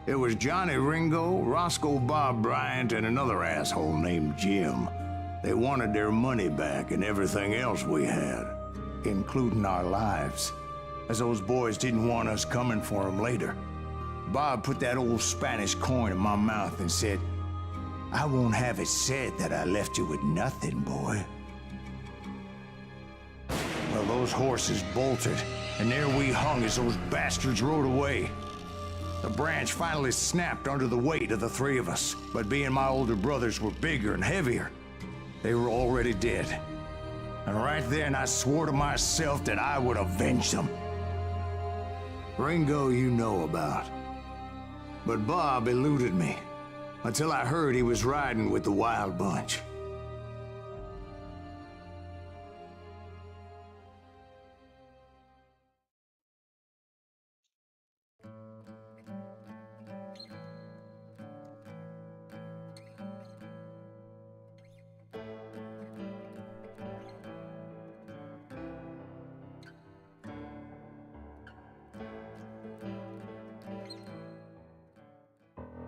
It was Johnny Ringo, Roscoe Bob Bryant, and another asshole named Jim. They wanted their money back and everything else we had, including our lives, as those boys didn't want us coming for them later. Bob put that old Spanish coin in my mouth and said, "I won't have it said that I left you with nothing, boy." Well, those horses bolted, and there we hung as those bastards rode away. The branch finally snapped under the weight of the three of us, but being my older brothers were bigger and heavier, they were already dead. And right then I swore to myself that I would avenge them. Ringo you know about. But Bob eluded me, until I heard he was riding with the Wild Bunch.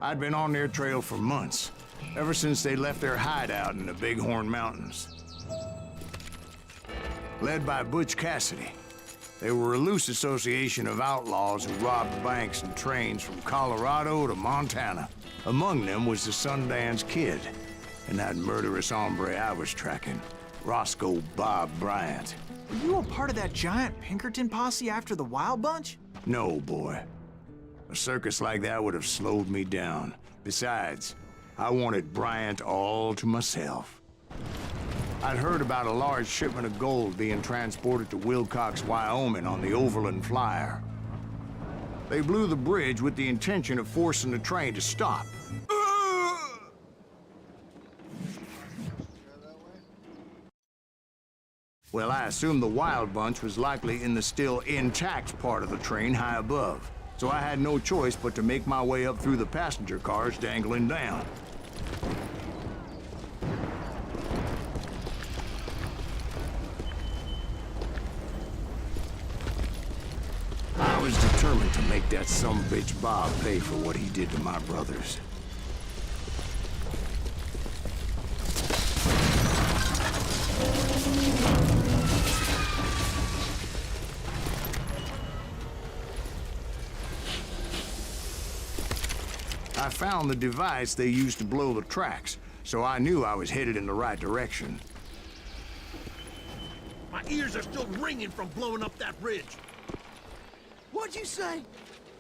I'd been on their trail for months, ever since they left their hideout in the Bighorn Mountains. Led by Butch Cassidy, they were a loose association of outlaws who robbed banks and trains from Colorado to Montana. Among them was the Sundance Kid, and that murderous hombre I was tracking, Roscoe Bob Bryant. Were you a part of that giant Pinkerton posse after the Wild Bunch? No, boy. A circus like that would have slowed me down. Besides, I wanted Bryant all to myself. I'd heard about a large shipment of gold being transported to Wilcox, Wyoming on the Overland Flyer. They blew the bridge with the intention of forcing the train to stop. Well, I assumed the Wild Bunch was likely in the still intact part of the train high above. So I had no choice but to make my way up through the passenger cars dangling down. I was determined to make that sumbitch Bob pay for what he did to my brothers. I found the device they used to blow the tracks, so I knew I was headed in the right direction. My ears are still ringing from blowing up that ridge. What'd you say?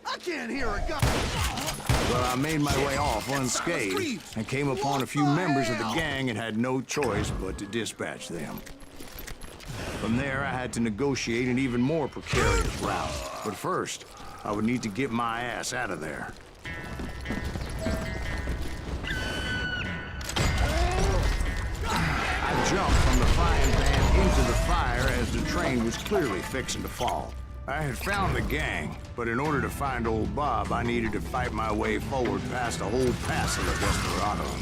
I can't hear a gun. But I made my way off unscathed and came upon a few members of the gang and had no choice but to dispatch them. From there, I had to negotiate an even more precarious route. But first, I would need to get my ass out of there. I jumped from the frying pan into the fire as the train was clearly fixing to fall. I had found the gang, but in order to find old Bob, I needed to fight my way forward past a whole passel of desperados.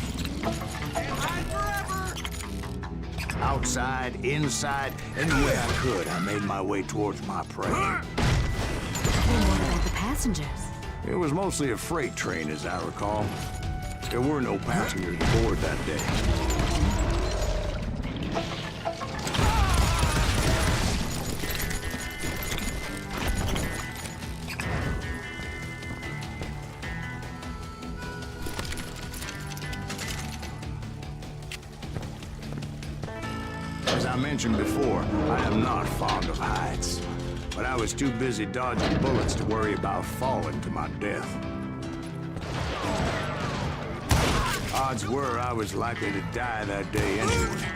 Outside, inside, any way I could, I made my way towards my prey. And what about the passengers? It was mostly a freight train, as I recall. There were no passengers aboard that day. As I mentioned before, I am not fond of heights. But I was too busy dodging bullets to worry about falling to my death. Odds were I was likely to die that day anyway.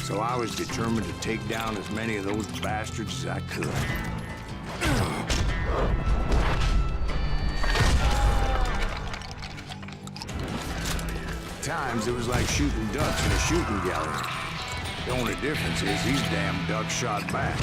So I was determined to take down as many of those bastards as I could. times, it was like shooting ducks in a shooting gallery. The only difference is these damn ducks shot back.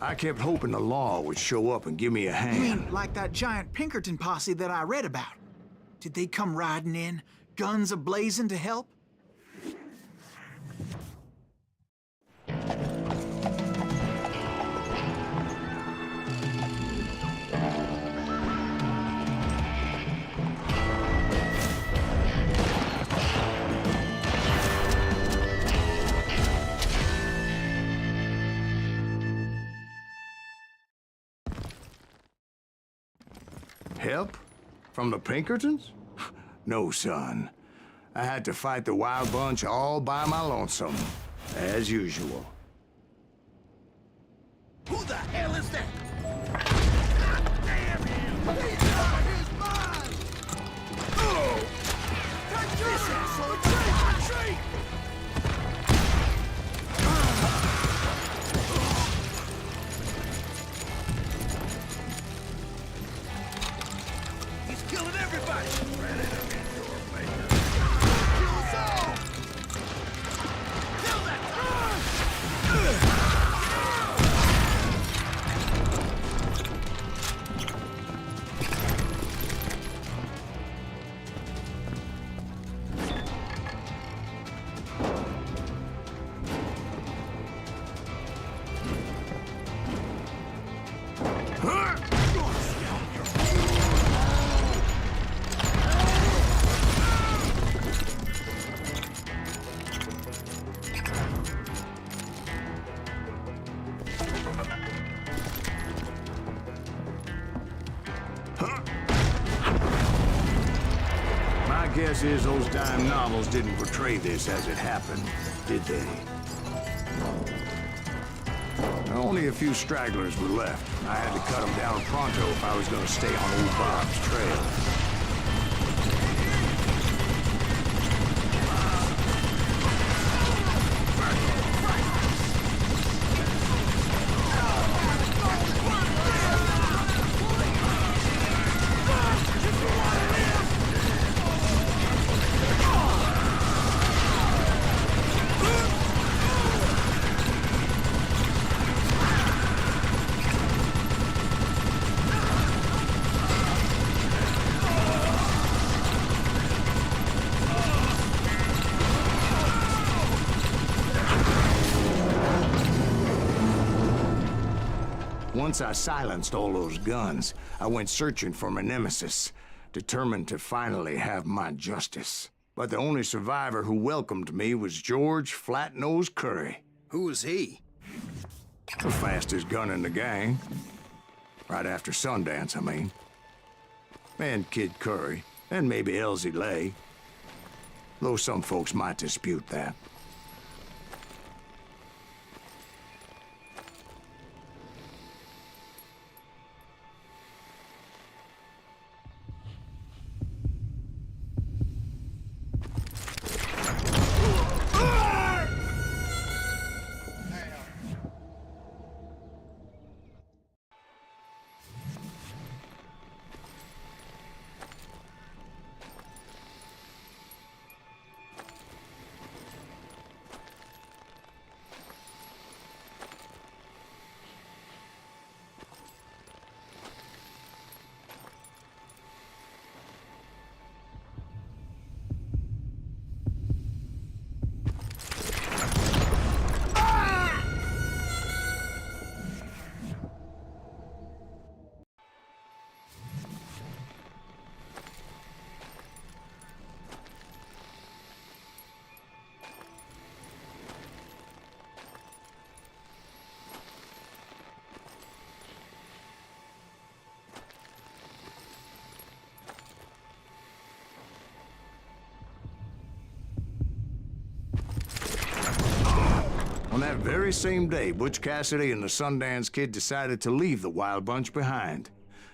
I kept hoping the law would show up and give me a You hand. mean like that giant Pinkerton posse that I read about? Did they come riding in, guns a-blazing to help? Help? From the Pinkertons? No, son. I had to fight the Wild Bunch all by my lonesome, as usual. Who the hell is that? God damn him! He's out of his mind! Oh! Take this asshole! Retreat! He's killing everybody! Ready to meet your maker. Kill us all! Kill that! My guess is those dime novels didn't portray this as it happened, did they? Only a few stragglers were left. I had to cut them down pronto if I was going to stay on old Bob's trail. Once I silenced all those guns, I went searching for my nemesis, determined to finally have my justice. But the only survivor who welcomed me was George Flat-Nosed Curry. Who was he? The fastest gun in the gang. Right after Sundance, I mean. And Kid Curry, and maybe Elsie Lay. Though some folks might dispute that. On that very same day, Butch Cassidy and the Sundance Kid decided to leave the Wild Bunch behind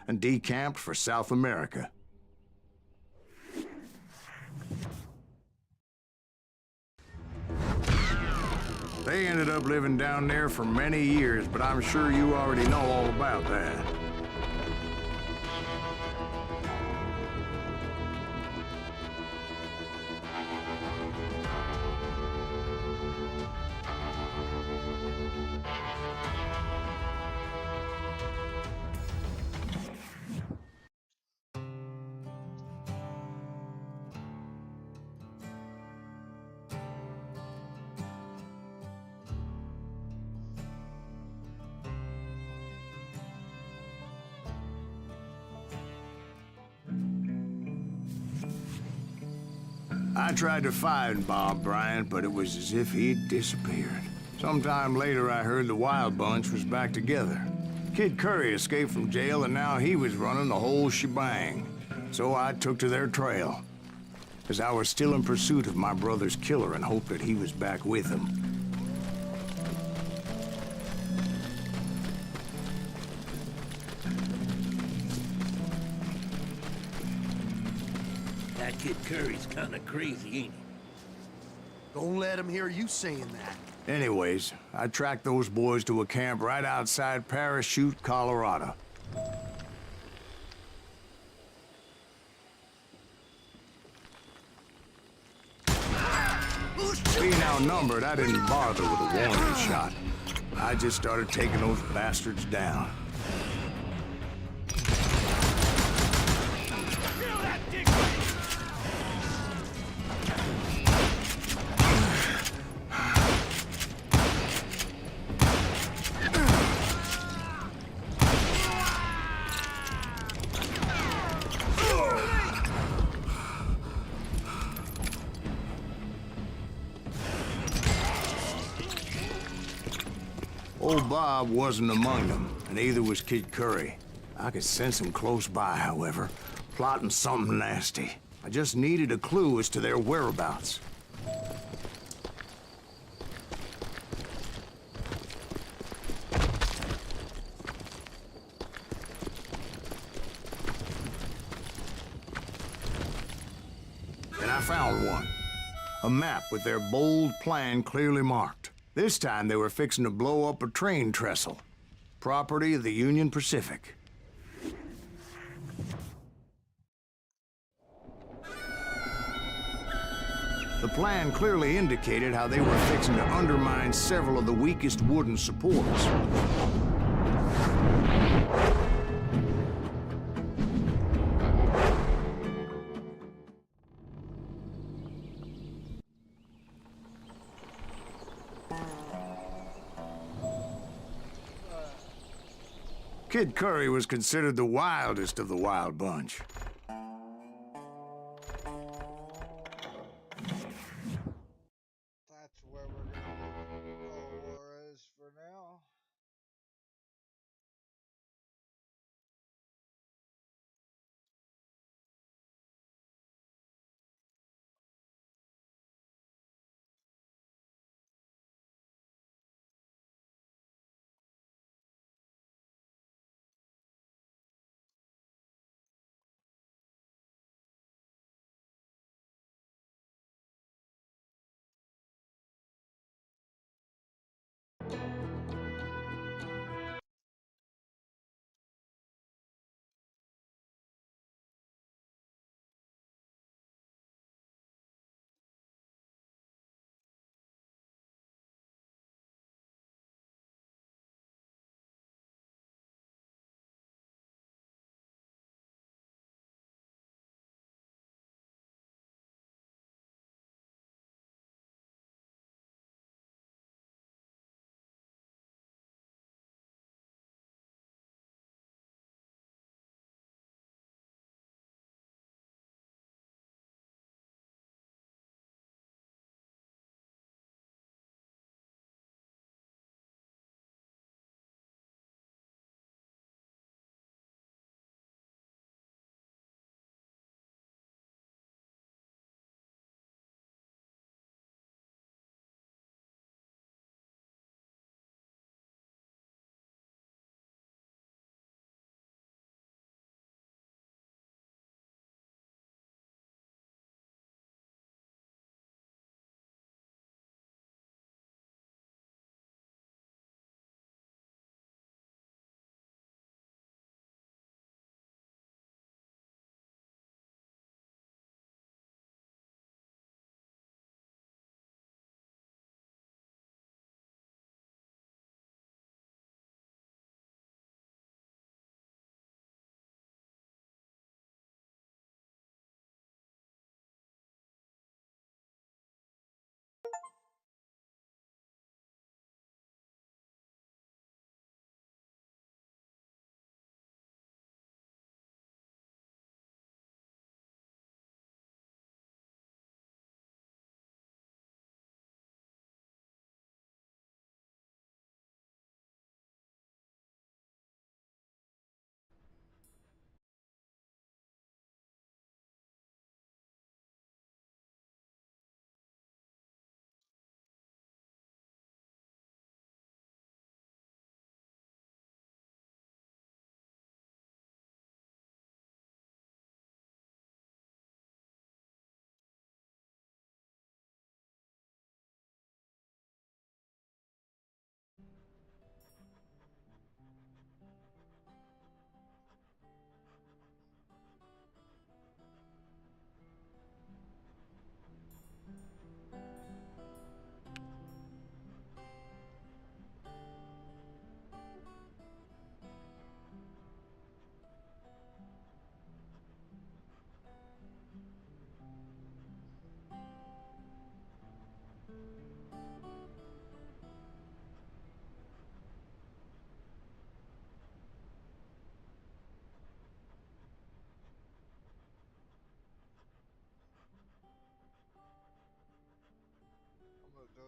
and decamped for South America. They ended up living down there for many years, but I'm sure you already know all about that. I tried to find Bob Bryant, but it was as if he'd disappeared. Sometime later, I heard the Wild Bunch was back together. Kid Curry escaped from jail, and now he was running the whole shebang. So I took to their trail, as I was still in pursuit of my brother's killer and hoped that he was back with him. That Kid Curry's kinda crazy, ain't he? Don't let him hear you saying that. Anyways, I tracked those boys to a camp right outside Parachute, Colorado. Being outnumbered, I didn't bother with a warning shot. I just started taking those bastards down. Old Bob wasn't among them, and neither was Kid Curry. I could sense him close by, however, plotting something nasty. I just needed a clue as to their whereabouts. And I found one. A map with their bold plan clearly marked. This time they were fixing to blow up a train trestle. Property of the Union Pacific. The plan clearly indicated how they were fixing to undermine several of the weakest wooden supports. Kid Curry was considered the wildest of the Wild Bunch.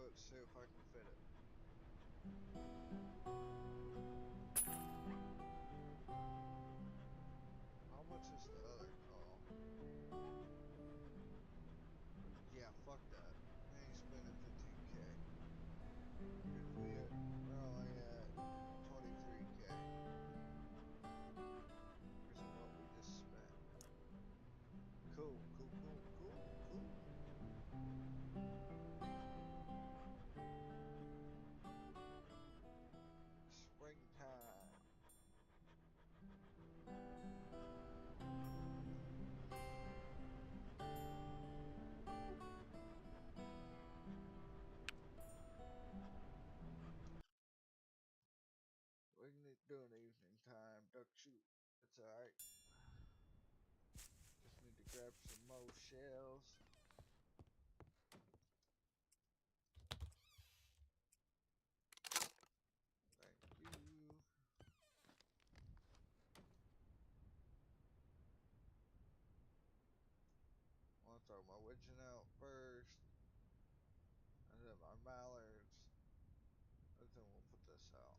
Let's see if I can fit it. How much is the other call? Yeah, fuck that. I ain't spending 15K. If we're only at 23K. Because of what we just spent. Cool. Springtime. We can do an evening time duck shoot. It's alright. Just need to grab some more shells. Thank you. I want to throw my widgeon out first. And then my mallards. And then we'll put this out.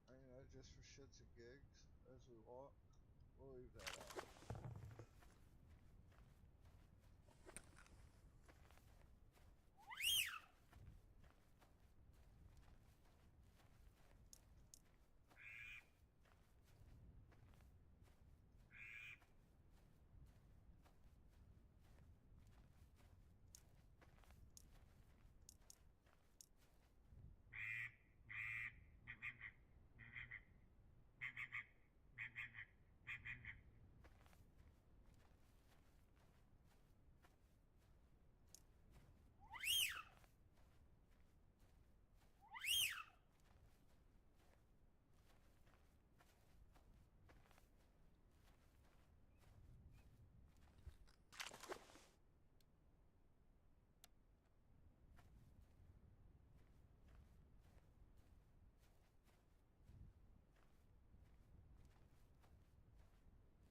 I mean, that's just for shits and gigs as we walk. We'll leave that out.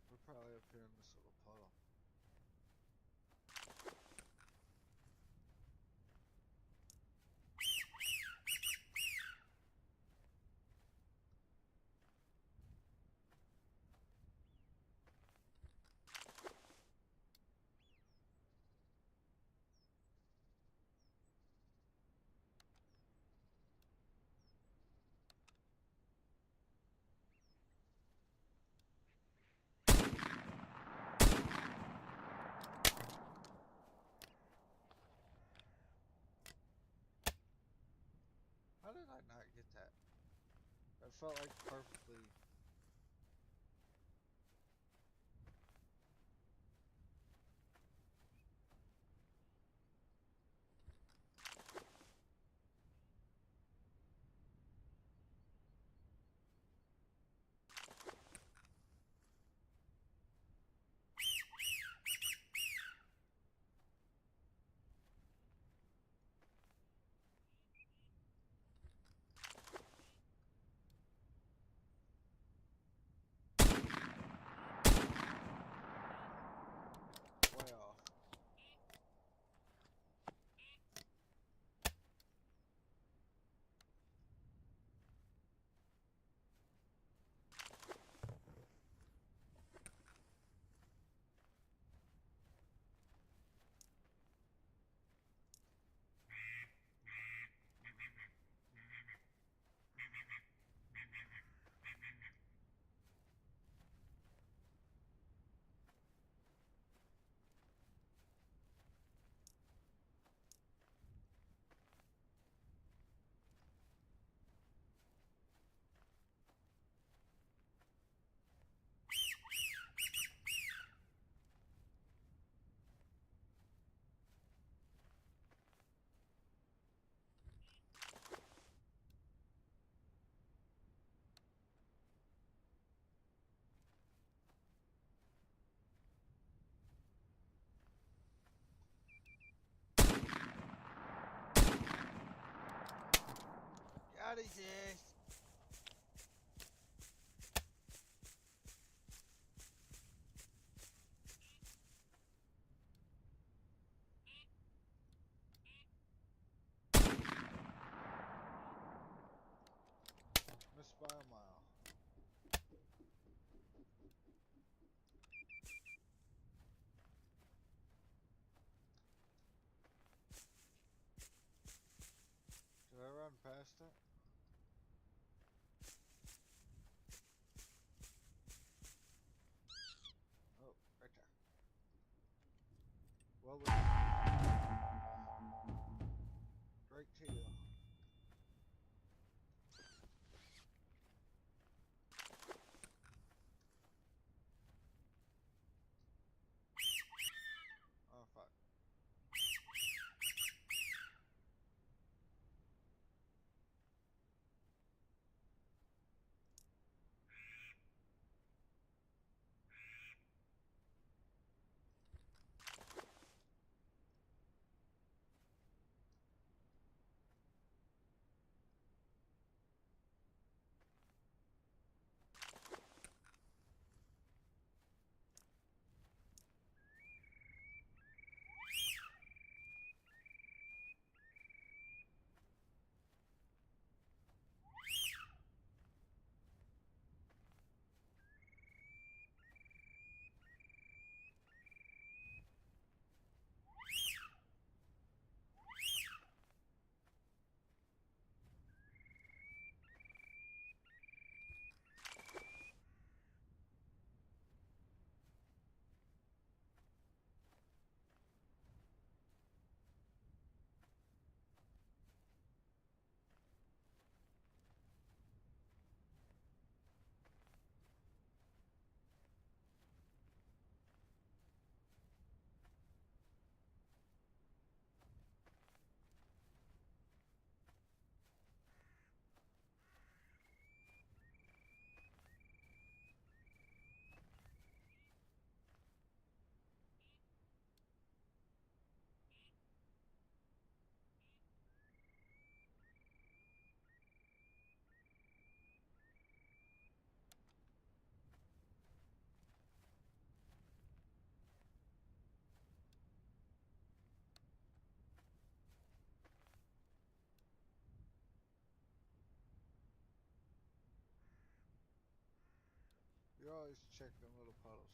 We're probably up here in this little puddle. How did I not get that? That felt like perfectly. Way off. Got his ass. by a mile. Did I run past it? Oh, right there. Well, right to you. Oh, fuck. You always check them little puddles.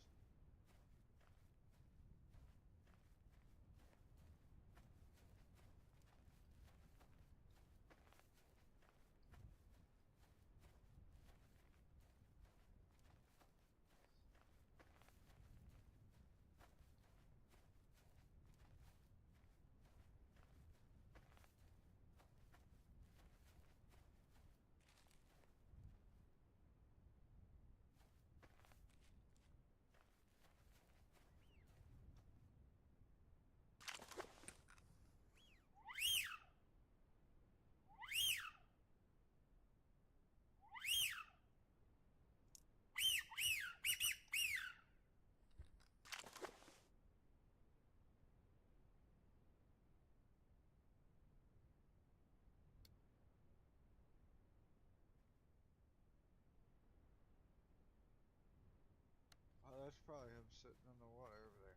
Oh, that's probably him sitting in the water over there.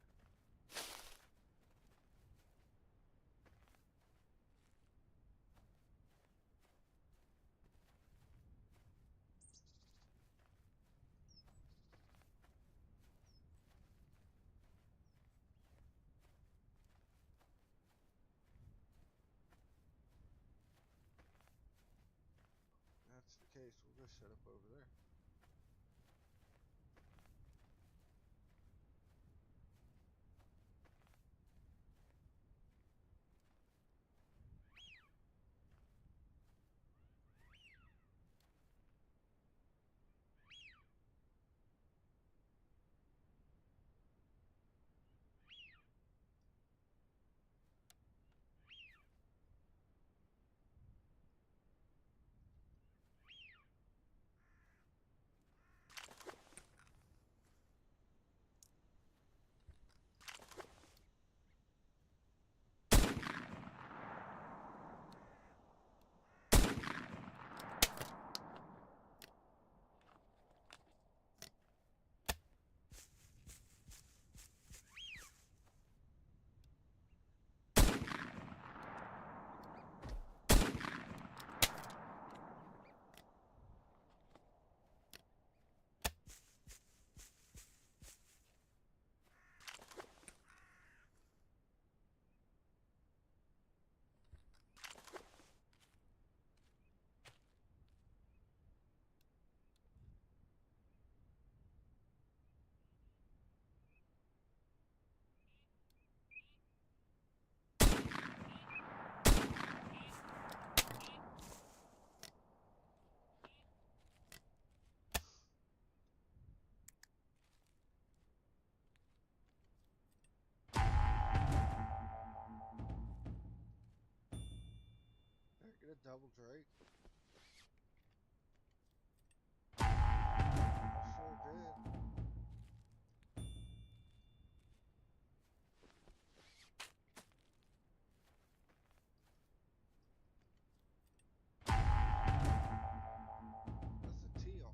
If that's the case, we'll go set up over there. double Drake? I sure did. That's a teal.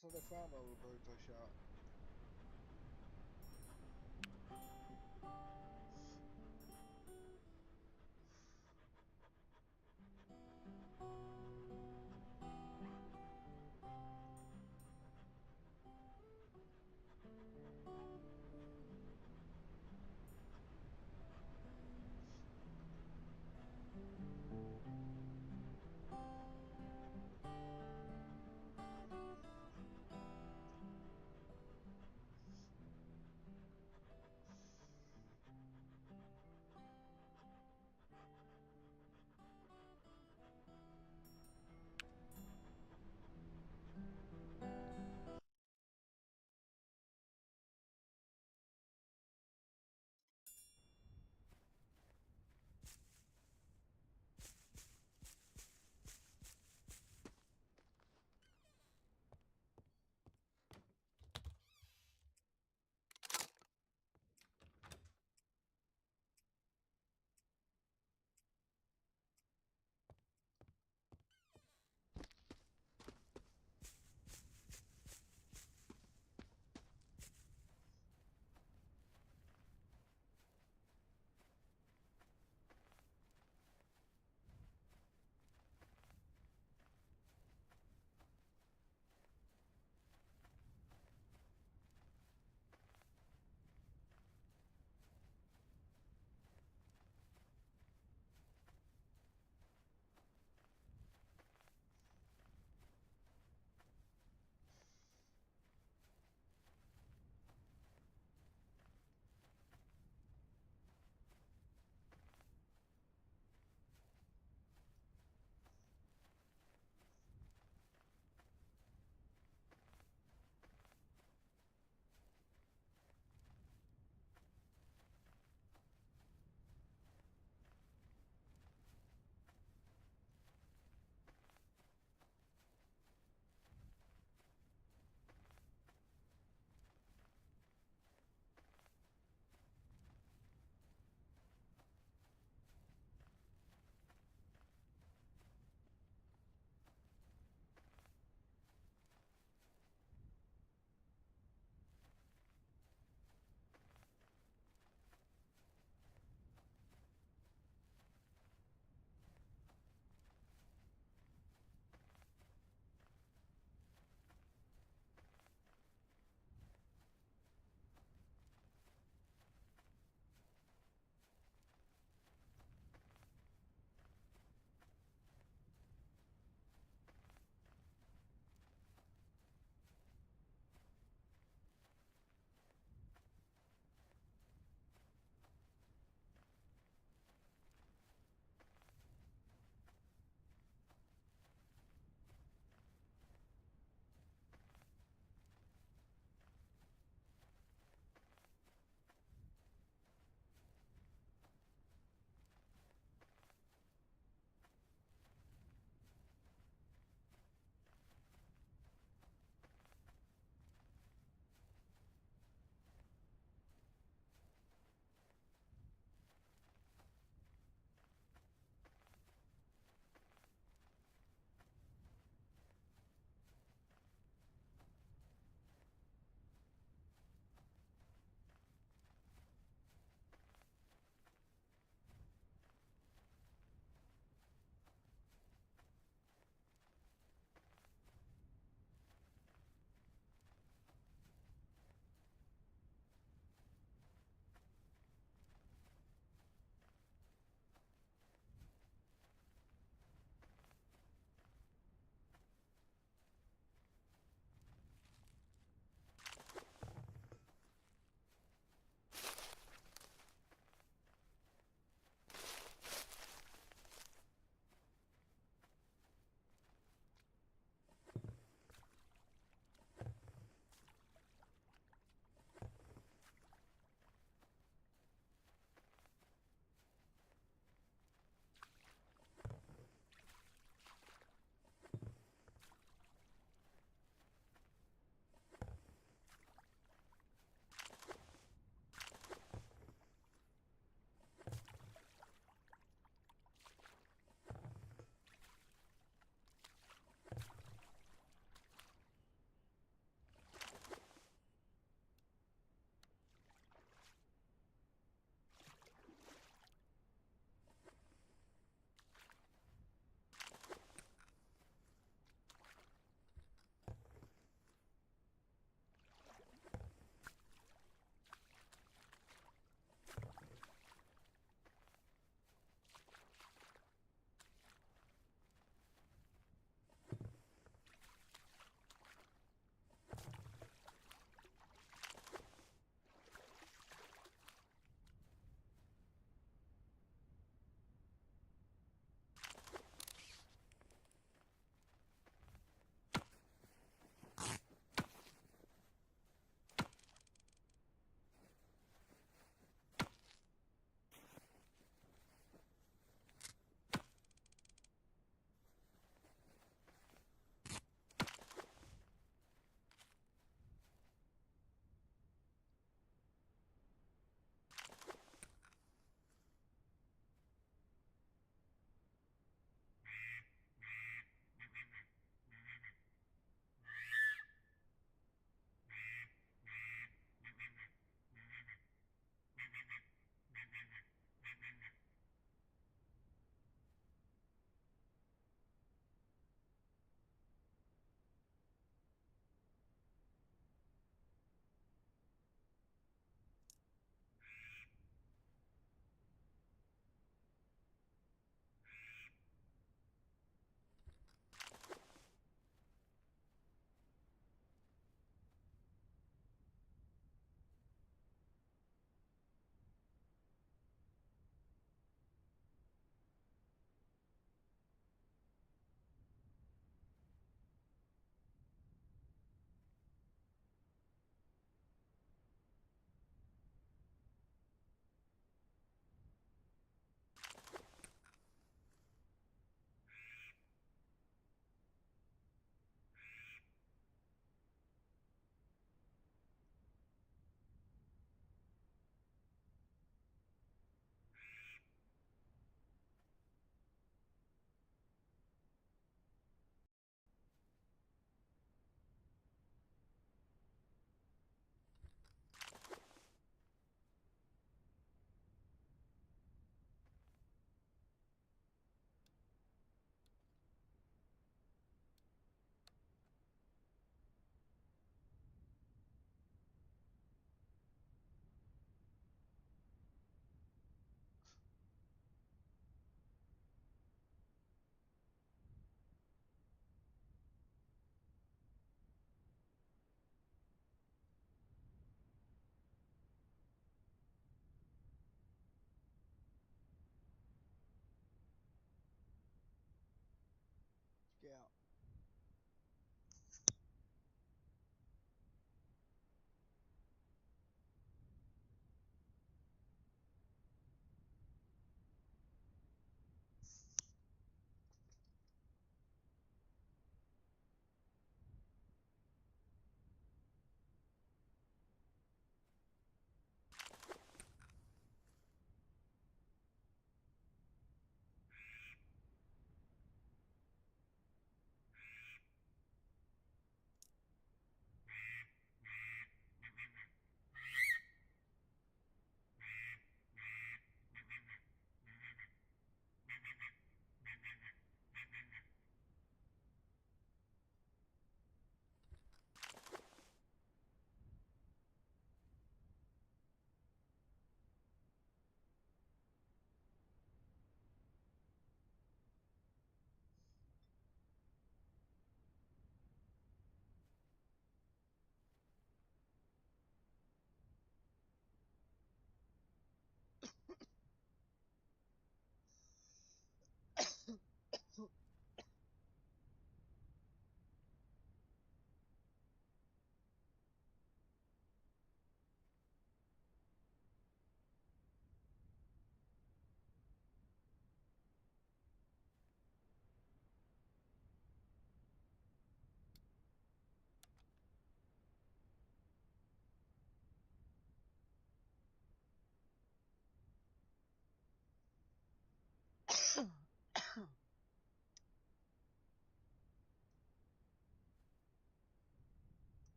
So they found all the birds I shot.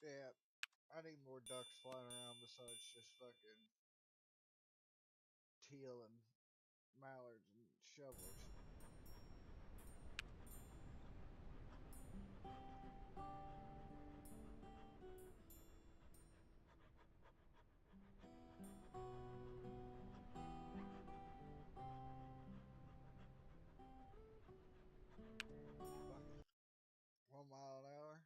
Yeah, I need more ducks flying around besides just fucking teal and mallards and shovelers. Fucking 1 mile an hour.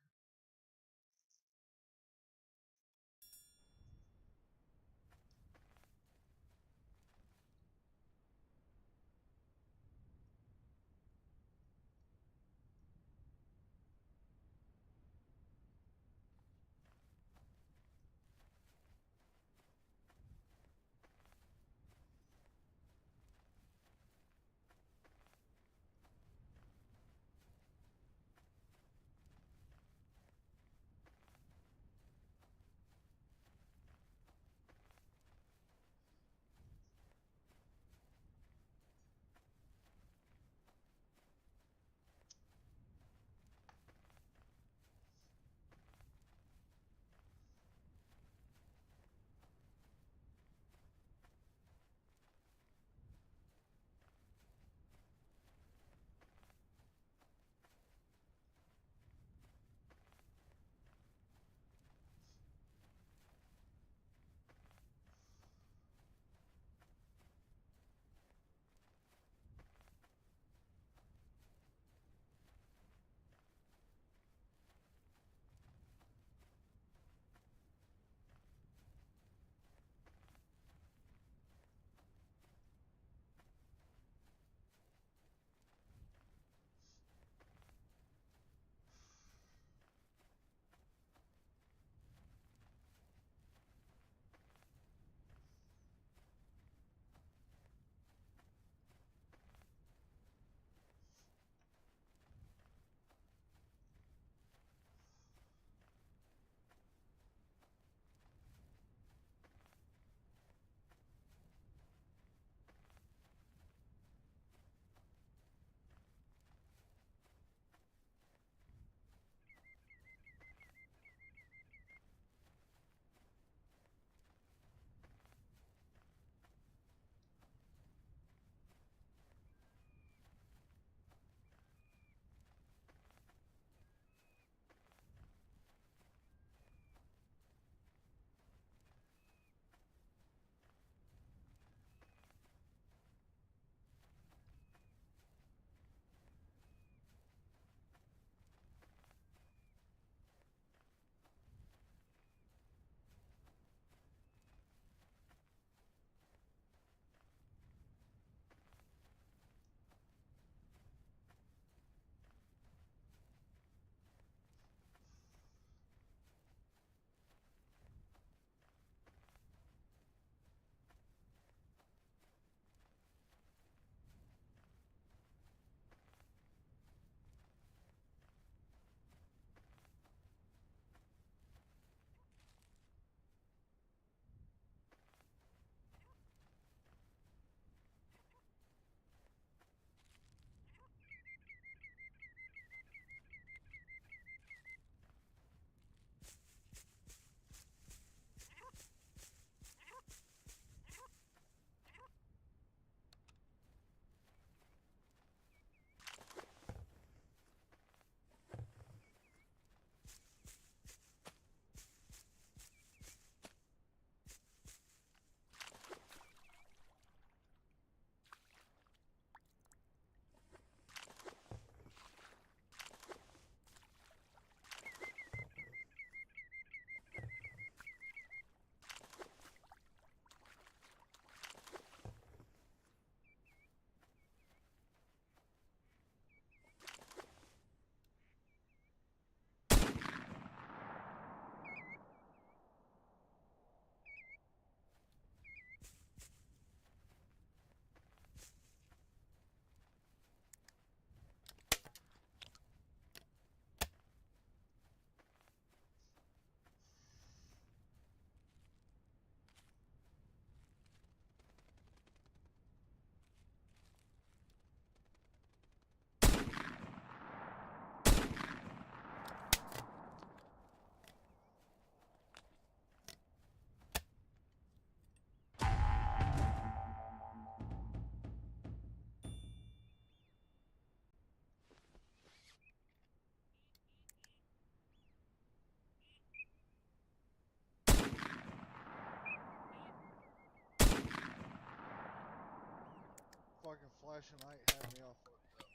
fucking flashing light had me all fucked up.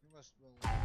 You must have been.